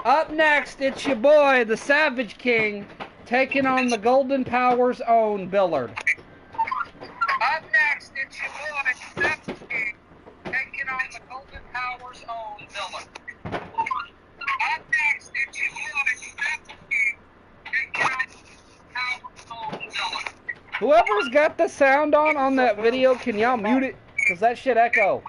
Up next, it's your boy, the Savage King, taking on the Golden Powers' own Billard. Up next, it's your boy, Savage King, taking on the Golden Powers' own Billard. Up next, it's your boy, Savage King, taking on the Powers' own Billard. Whoever's got the sound on that video, can y'all mute it? Because that shit echo.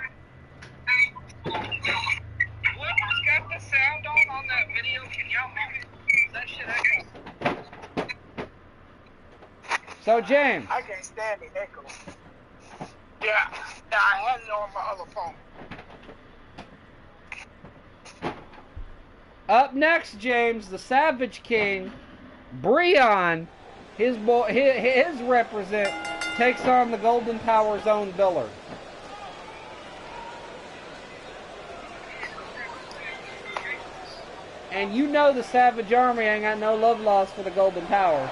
So, James. I can't stand the echo. Yeah, I had it on my other phone. Up next, James, the Savage King, Breon, his represent, takes on the Golden Power's own Billard. And you know the Savage Army ain't got no love lost for the Golden Power.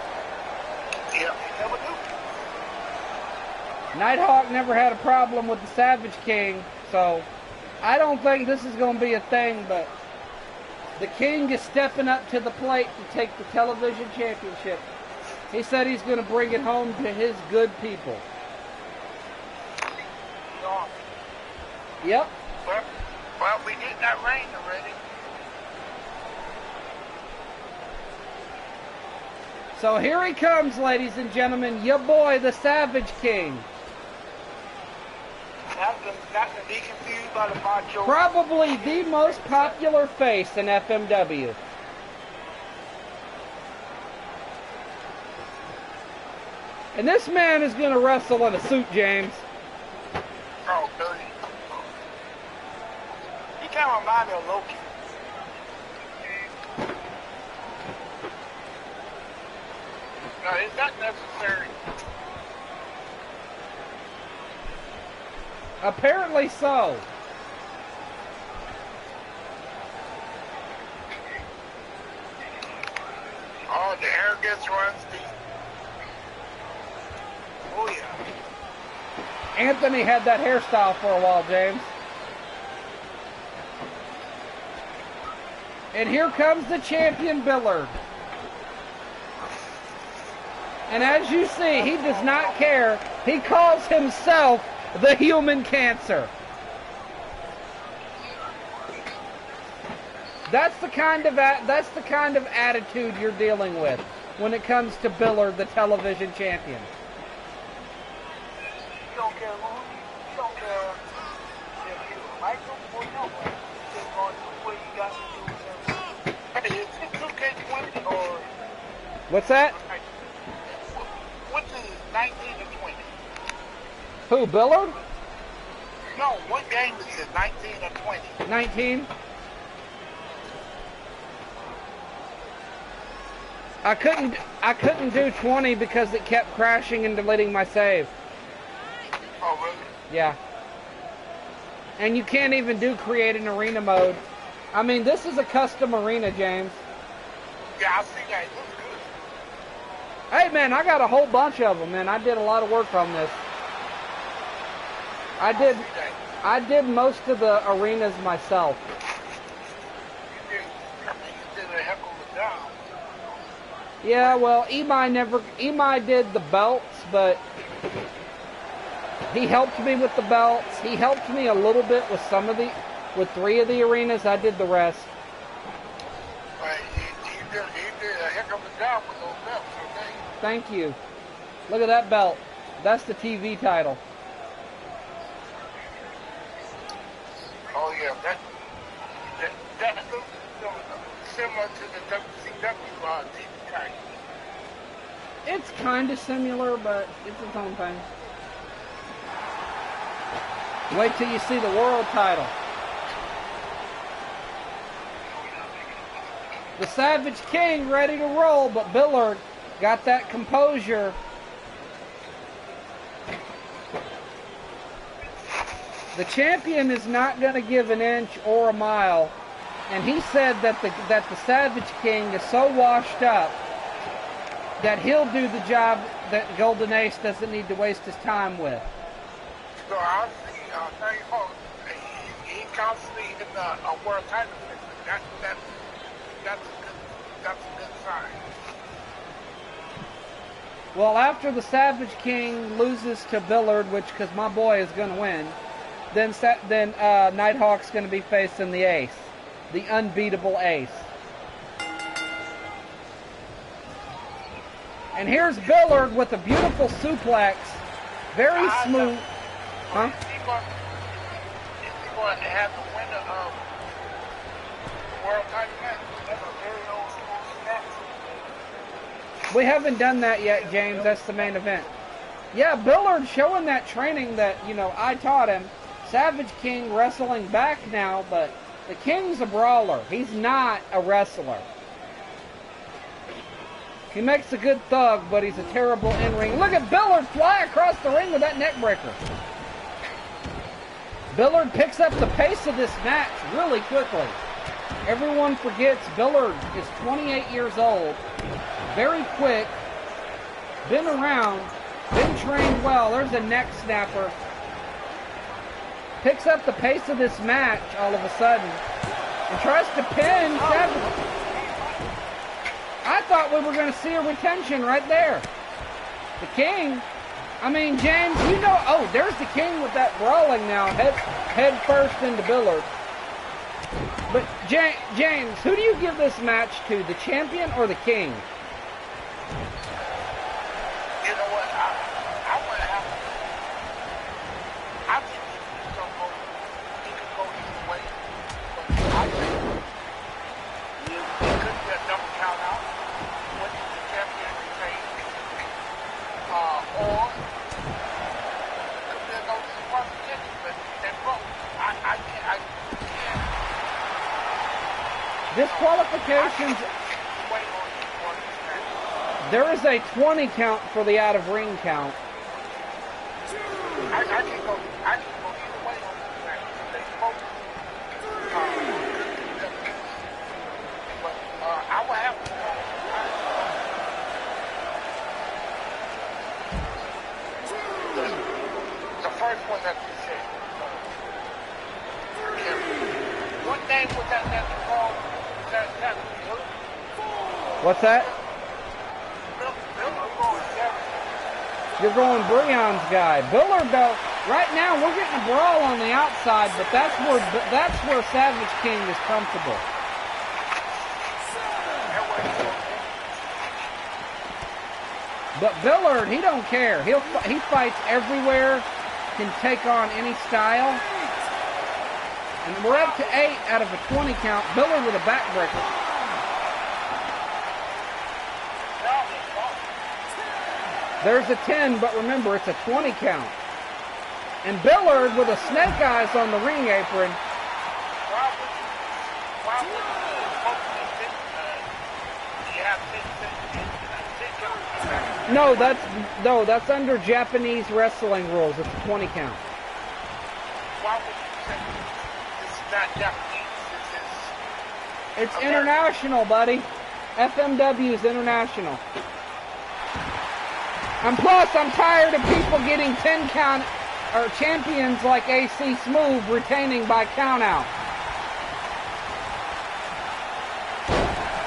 Yep, never do. Nighthawk never had a problem with the Savage King, so I don't think this is going to be a thing, but the King is stepping up to the plate to take the television championship. He said he's going to bring it home to his good people. Yep. Well, we get that rain already. So here he comes, ladies and gentlemen, your boy, the Savage King. Not to be confused by the macho. Probably the most popular face in FMW. And this man is going to wrestle in a suit, James. Oh, dirty. He kind of remind me of Loki. No, it's not necessary. Apparently so. Oh, the arrogance runs deep. Oh, yeah. Anthony had that hairstyle for a while, James. And here comes the champion, Billard. And as you see, he does not care. He calls himself the human cancer. That's the kind of attitude you're dealing with when it comes to Billard, the television champion. You don't care who you don't care if you like him or no one. You just going to do what you got to do with him. Hey, is it 2K20 or... What's that? What is 19 or 20? Who, Billard? No, what game is it? 19 or 20? 19. I couldn't do 20 because it kept crashing and deleting my save. Oh, really? Yeah. And you can't even do create an arena mode. I mean, this is a custom arena, James. Yeah, I see that. It looks good. Hey, man, I got a whole bunch of them, man. I did a lot of work on this. I did most of the arenas myself. You did a heck of a job. Yeah, well, Imai did the belts, but he helped me with the belts. He helped me a little bit with with 3 of the arenas. I did the rest. He did a heck of a job with those belts, okay? Thank you. Look at that belt. That's the TV title. Oh yeah, that looks similar to the WCW TV title. It's kind of similar, but it's its own thing. Wait till you see the world title. The Savage King ready to roll, but Billard got that composure. The champion is not going to give an inch or a mile, and he said that the Savage King is so washed up that he'll do the job that Golden Ace doesn't need to waste his time with. So I see, he constantly in a world title picture. That's a good sign. Well, after the Savage King loses to Billard, because my boy is going to win, then Nighthawk's going to be facing the Ace, the unbeatable Ace. And here's Billard with a beautiful suplex, very smooth. Huh? Is he going to have the winner of the world title match? That's a very old school match. We haven't done that yet, James. That's the main event. Yeah, Billard showing that training that, you know, I taught him. Savage King wrestling back now, but the King's a brawler. He's not a wrestler. He makes a good thug, but he's a terrible in-ring. Look at Billard fly across the ring with that neck breaker. Billard picks up the pace of this match really quickly. Everyone forgets Billard is 28 years old, very quick, been around, been trained well. There's a neck snapper. Picks up the pace of this match all of a sudden and tries to pin Savage. I thought we were going to see a retention right there. The King, I mean, James, you know, oh, there's the King with that brawling now, head first into Billard. But, James, who do you give this match to, the champion or the King? You know what? I want to have. I think he can go either way. But I think it could be a double count out. What is the champion retain? Or it could be a no disqualification. But they both. I can't. Disqualifications. There is a 20 count for the out of ring count. I can go either way on this match. They both. But I will have to go. The first one that you said. What name was that called? That What's that? Bill going seven. You're going Breon's guy. Billard, though, right now we're getting a brawl on the outside, but that's where Savage King is comfortable. But Billard, he don't care. He fights everywhere, can take on any style. And we're up to 8 out of a 20 count. Billard with a backbreaker. There's a 10, but remember, it's a 20 count. And Billard with a snake eyes on the ring apron. No, that's under Japanese wrestling rules. It's a 20 count. Why would you say this is not Japanese? This is It's international, buddy. FMW is international. And plus, I'm tired of people getting 10 count, or champions like AC Smooth retaining by count out.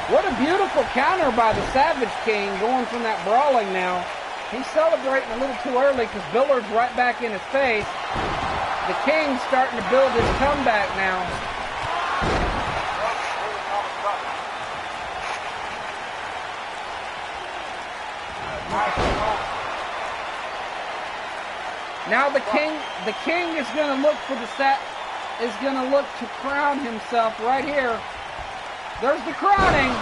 What a beautiful counter by the Savage King going from that brawling now. He's celebrating a little too early because Billard's right back in his face. The King's starting to build his comeback now. Now the king is going to look for to crown himself right here. There's the crowning.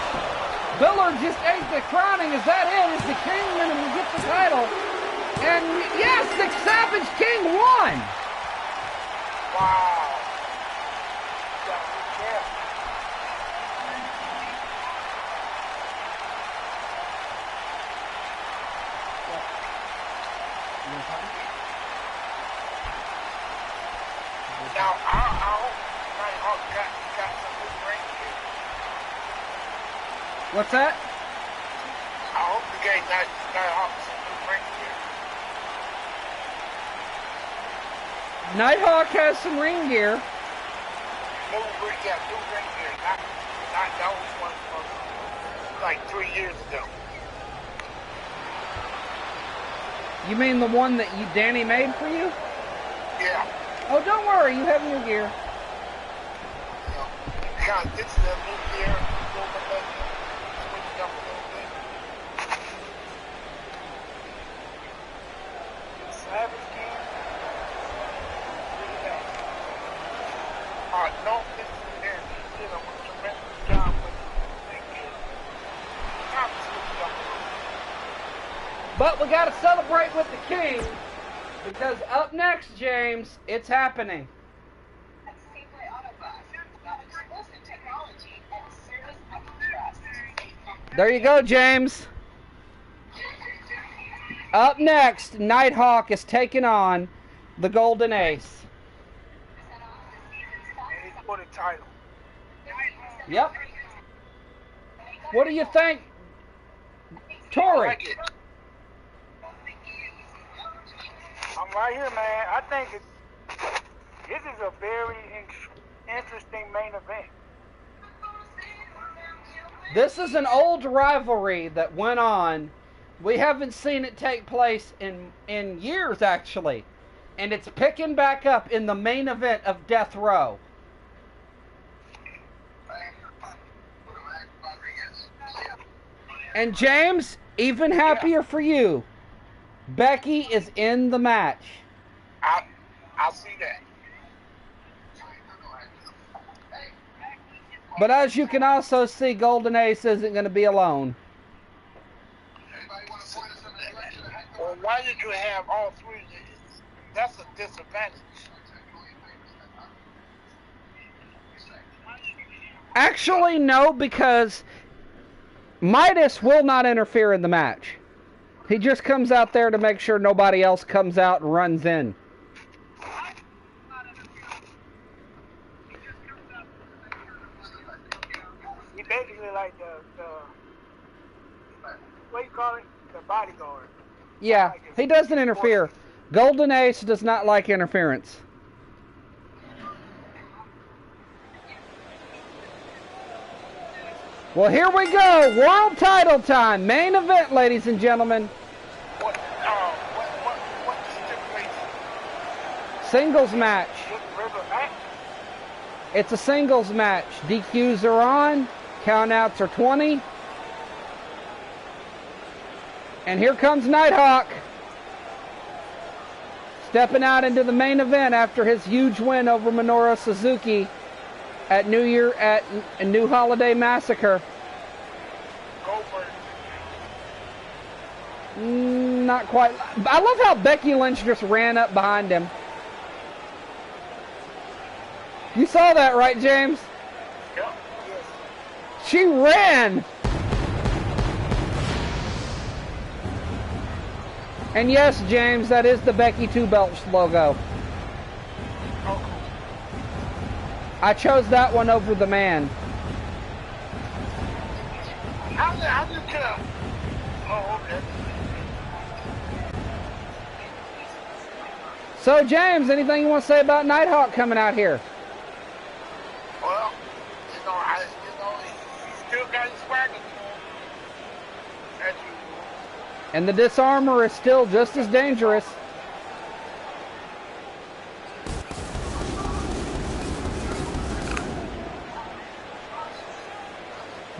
Billard just ate the crowning. Is that it? Is the king going to get the title? And yes, the Savage King won. wow. Now, I hope Nighthawk got some new ring gear. What's that? I hope the gave Nighthawk some new ring gear. Nighthawk has some ring gear. New ring gear. Not those ones from like 3 years ago. You mean the one that Danny made for you? Yeah. Oh, don't worry. You have new gear. Kind of gets the new gear, switch it up a little bit. Savage King. No, this is there. He did a tremendous job with the ring gear. Kind of switch it up a little bit. But we got to celebrate with the king, because up next, James, it's happening. There you go, James. Up next, Nighthawk is taking on the Golden Ace. And he's for the title. Yep. What do you think, Tori? I'm right here, man. I think this is a very interesting main event. This is an old rivalry that went on. We haven't seen it take place in years, actually. And it's picking back up in the main event of Death Row. And James, even happier for you, Becky is in the match. I see that. But as you can also see, Golden Ace isn't going to be alone. Well, why did you have all three? That's a disadvantage. Actually, no, because Midas will not interfere in the match. He just comes out there to make sure nobody else comes out and runs in. He basically like the what do you call it? The bodyguard. Yeah, he doesn't interfere. Golden Ace does not like interference. Well, here we go. World title time. Main event, ladies and gentlemen. What's the stipulation? Singles match. Just a regular match. It's a singles match. DQs are on. Countouts are 20. And here comes Nighthawk. Stepping out into the main event after his huge win over Minoru Suzuki at New Holiday Massacre. Go for it. Not quite. I love how Becky Lynch just ran up behind him. You saw that, right, James? Yep. She ran. And yes, James, that is the Becky Two Belts logo. Oh, I chose that one over the man. how do you tell? Oh, okay. So, James, anything you want to say about Nighthawk coming out here? Well, he still got his swagger to him. As usual. And the disarmor is still just as dangerous.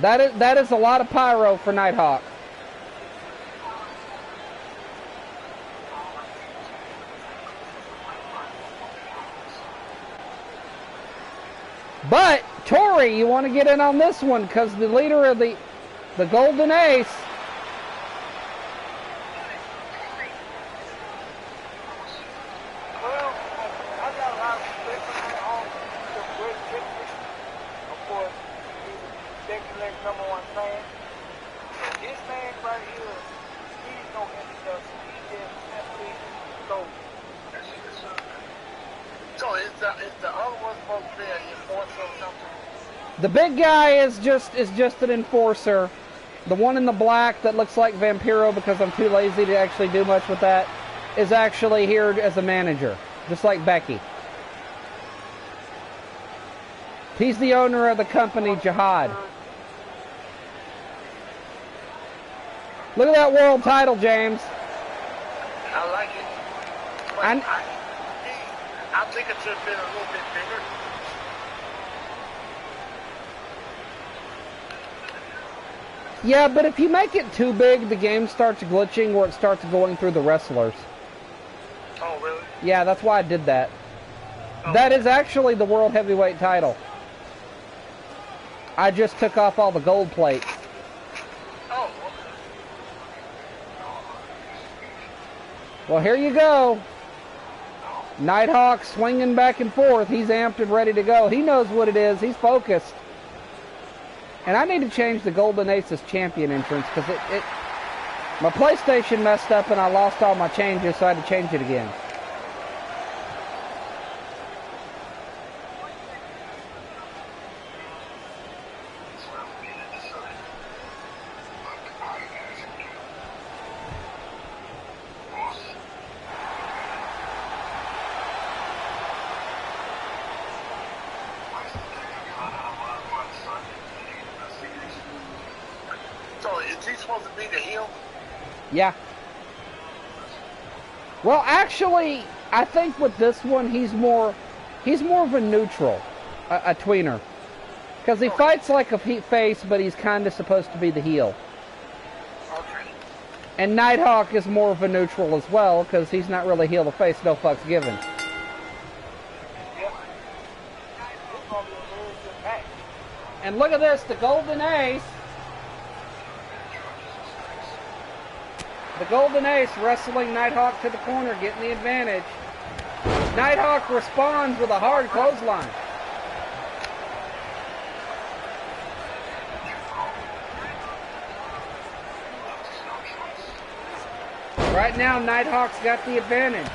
That is a lot of pyro for Nighthawk. But, Tori, you want to get in on this one because the leader of the Golden Ace. Well, I got a lot of respect for him on the great history. Of course, he's Becky Lynch #1 fan. But this man right here, he's no introduction. He just simply goes. So is the other one supposed to be an enforcer or something? The big guy is just an enforcer. The one in the black that looks like Vampiro because I'm too lazy to actually do much with that is actually here as a manager, just like Becky. He's the owner of the company Jihad. Look at that world title, James. I like it. But I think it should have been a little bit bigger. Yeah, but if you make it too big, the game starts glitching where it starts going through the wrestlers. Oh, really? Yeah, that's why I did that. Oh. That is actually the World Heavyweight title. I just took off all the gold plates. Oh, Well, here you go. Nighthawk swinging back and forth. He's amped and ready to go. He knows what it is. He's focused. And I need to change the Golden Aces champion entrance because my PlayStation messed up and I lost all my changes, so I had to change it again. So is he supposed to be the heel? Yeah. Well, actually, I think with this one, he's more of a neutral, a tweener. Because he fights like a face, but he's kind of supposed to be the heel. Okay. And Nighthawk is more of a neutral as well, because he's not really heel to face, no fucks given. Yep. This gonna be a very good match. And look at this, the Golden Ace. The Golden Ace wrestling Nighthawk to the corner, getting the advantage. Nighthawk responds with a hard clothesline. Right now, Nighthawk's got the advantage.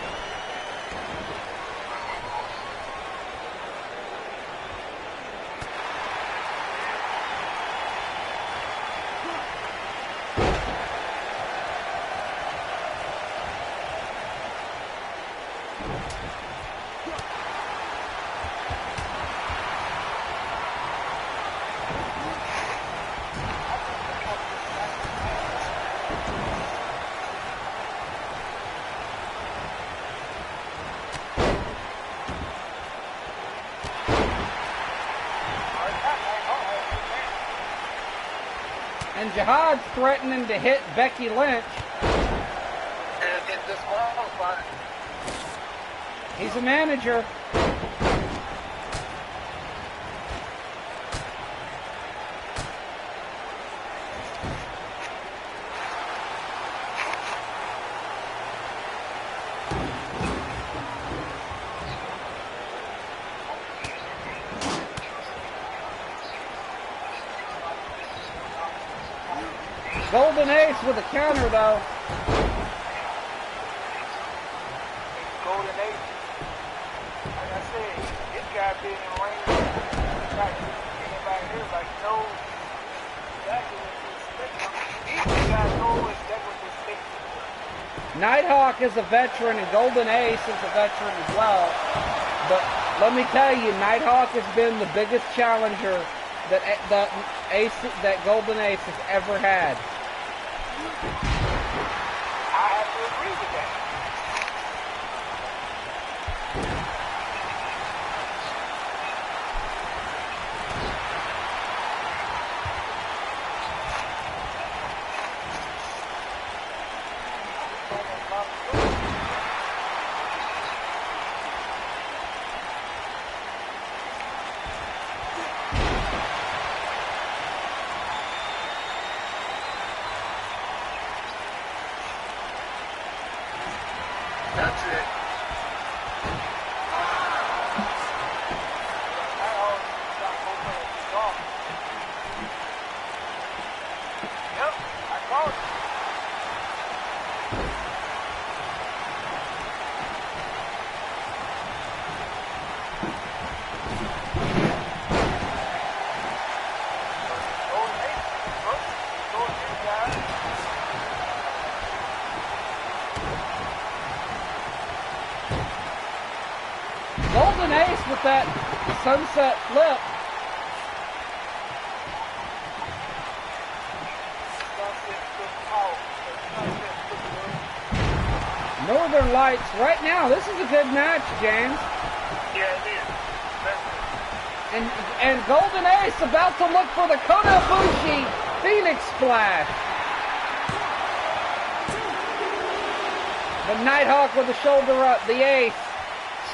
And Jihad's threatening to hit Becky Lynch. And get disqualified. He's a manager. Golden Ace with a counter, though. Golden Ace. Like I said, this guy been in the ring. Like anybody here, like knows exactly what to expect. These guys know exactly what to expect. Nighthawk is a veteran and Golden Ace is a veteran as well. But let me tell you, Nighthawk has been the biggest challenger that Golden Ace has ever had. I have to agree with that. That's it. Yep, I called it. Golden Ace, bro. Golden Ace, guys. Golden Ace with that sunset flip. Northern Lights right now. This is a good match, James. Yeah, it is. And Golden Ace about to look for the Kodabushi Phoenix Splash. But Nighthawk with the shoulder up, the Ace.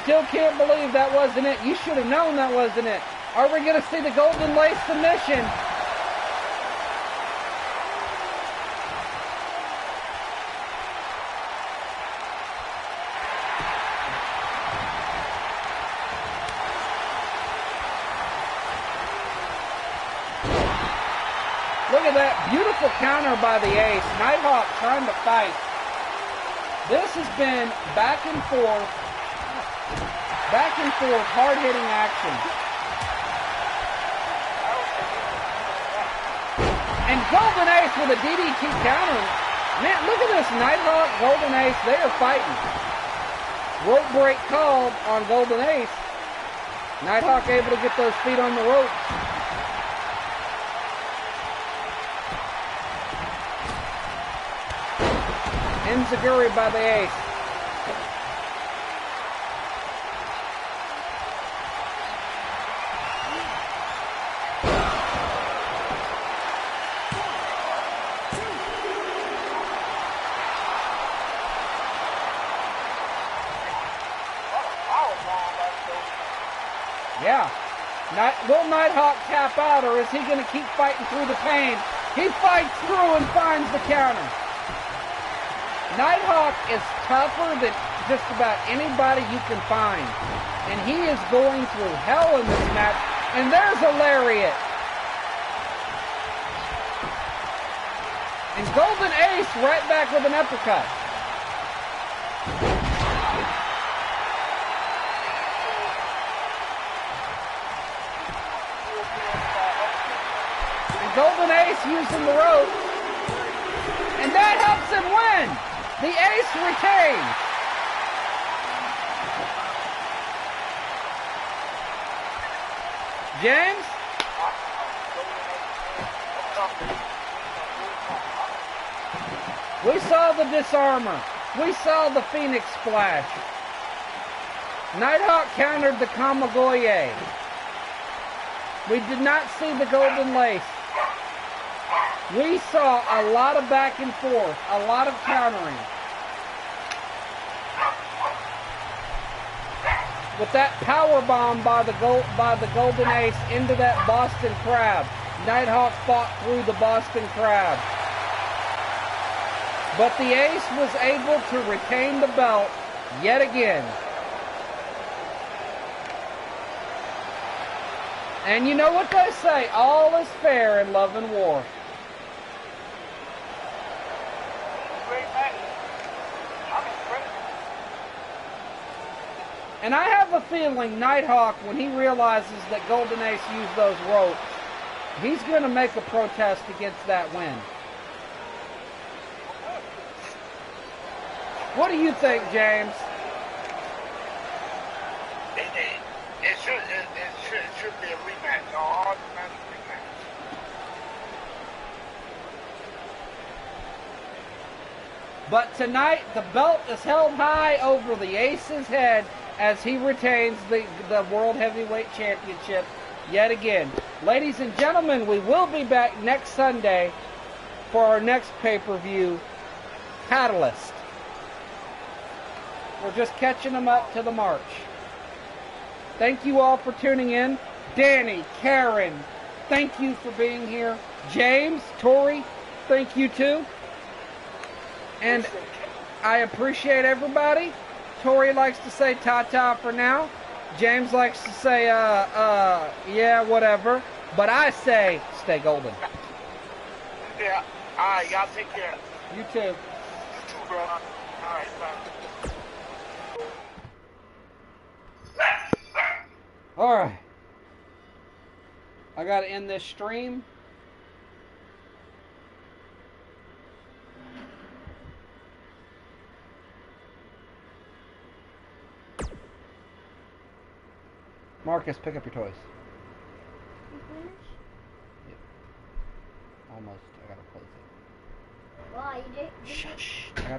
Still can't believe that wasn't it. You should have known that wasn't it. Are we going to see the Golden Lace submission? Look at that beautiful counter by the ace. Nighthawk trying to fight. This has been back and forth, hard-hitting action. And Golden Ace with a DDT counter. Man, look at this. Nighthawk, Golden Ace, they are fighting. Rope break called on Golden Ace. Nighthawk able to get those feet on the ropes. Enziguri by the ace. Yeah. Will Nighthawk tap out, or is he going to keep fighting through the pain? He fights through and finds the counter. Nighthawk is tougher than just about anybody you can find. And he is going through hell in this match. And there's a lariat. And Golden Ace right back with an uppercut. And Golden Ace using the rope. And that helps him win. The ace retains. James? We saw the disarmor. We saw the Phoenix Splash. Nighthawk countered the Kamigoye. We did not see the Golden Lace. We saw a lot of back and forth, a lot of countering. With that power bomb by the Golden Ace into that Boston Crab, Nighthawk fought through the Boston Crab. But the Ace was able to retain the belt yet again. And you know what they say, all is fair in love and war. And I have a feeling Nighthawk, when he realizes that Golden Ace used those ropes, he's going to make a protest against that win. What do you think, James? It should be a rematch. All the match rematch. But tonight, the belt is held high over the Ace's head as he retains the World Heavyweight Championship yet again. Ladies and gentlemen, we will be back next Sunday for our next pay-per-view, Catalyst. We're just catching them up to the march. Thank you all for tuning in. Danny, Karen, thank you for being here. James, Tori, thank you too. And I appreciate everybody. Tori likes to say ta-ta for now. James likes to say, yeah, whatever. But I say, stay golden. Yeah. All right, y'all take care. You too. You too, bro. All right, bye. All right. I got to end this stream. Marcus, pick up your toys. You finished? Yep. Almost. I got to close it. Why? You did? Shush. I gotta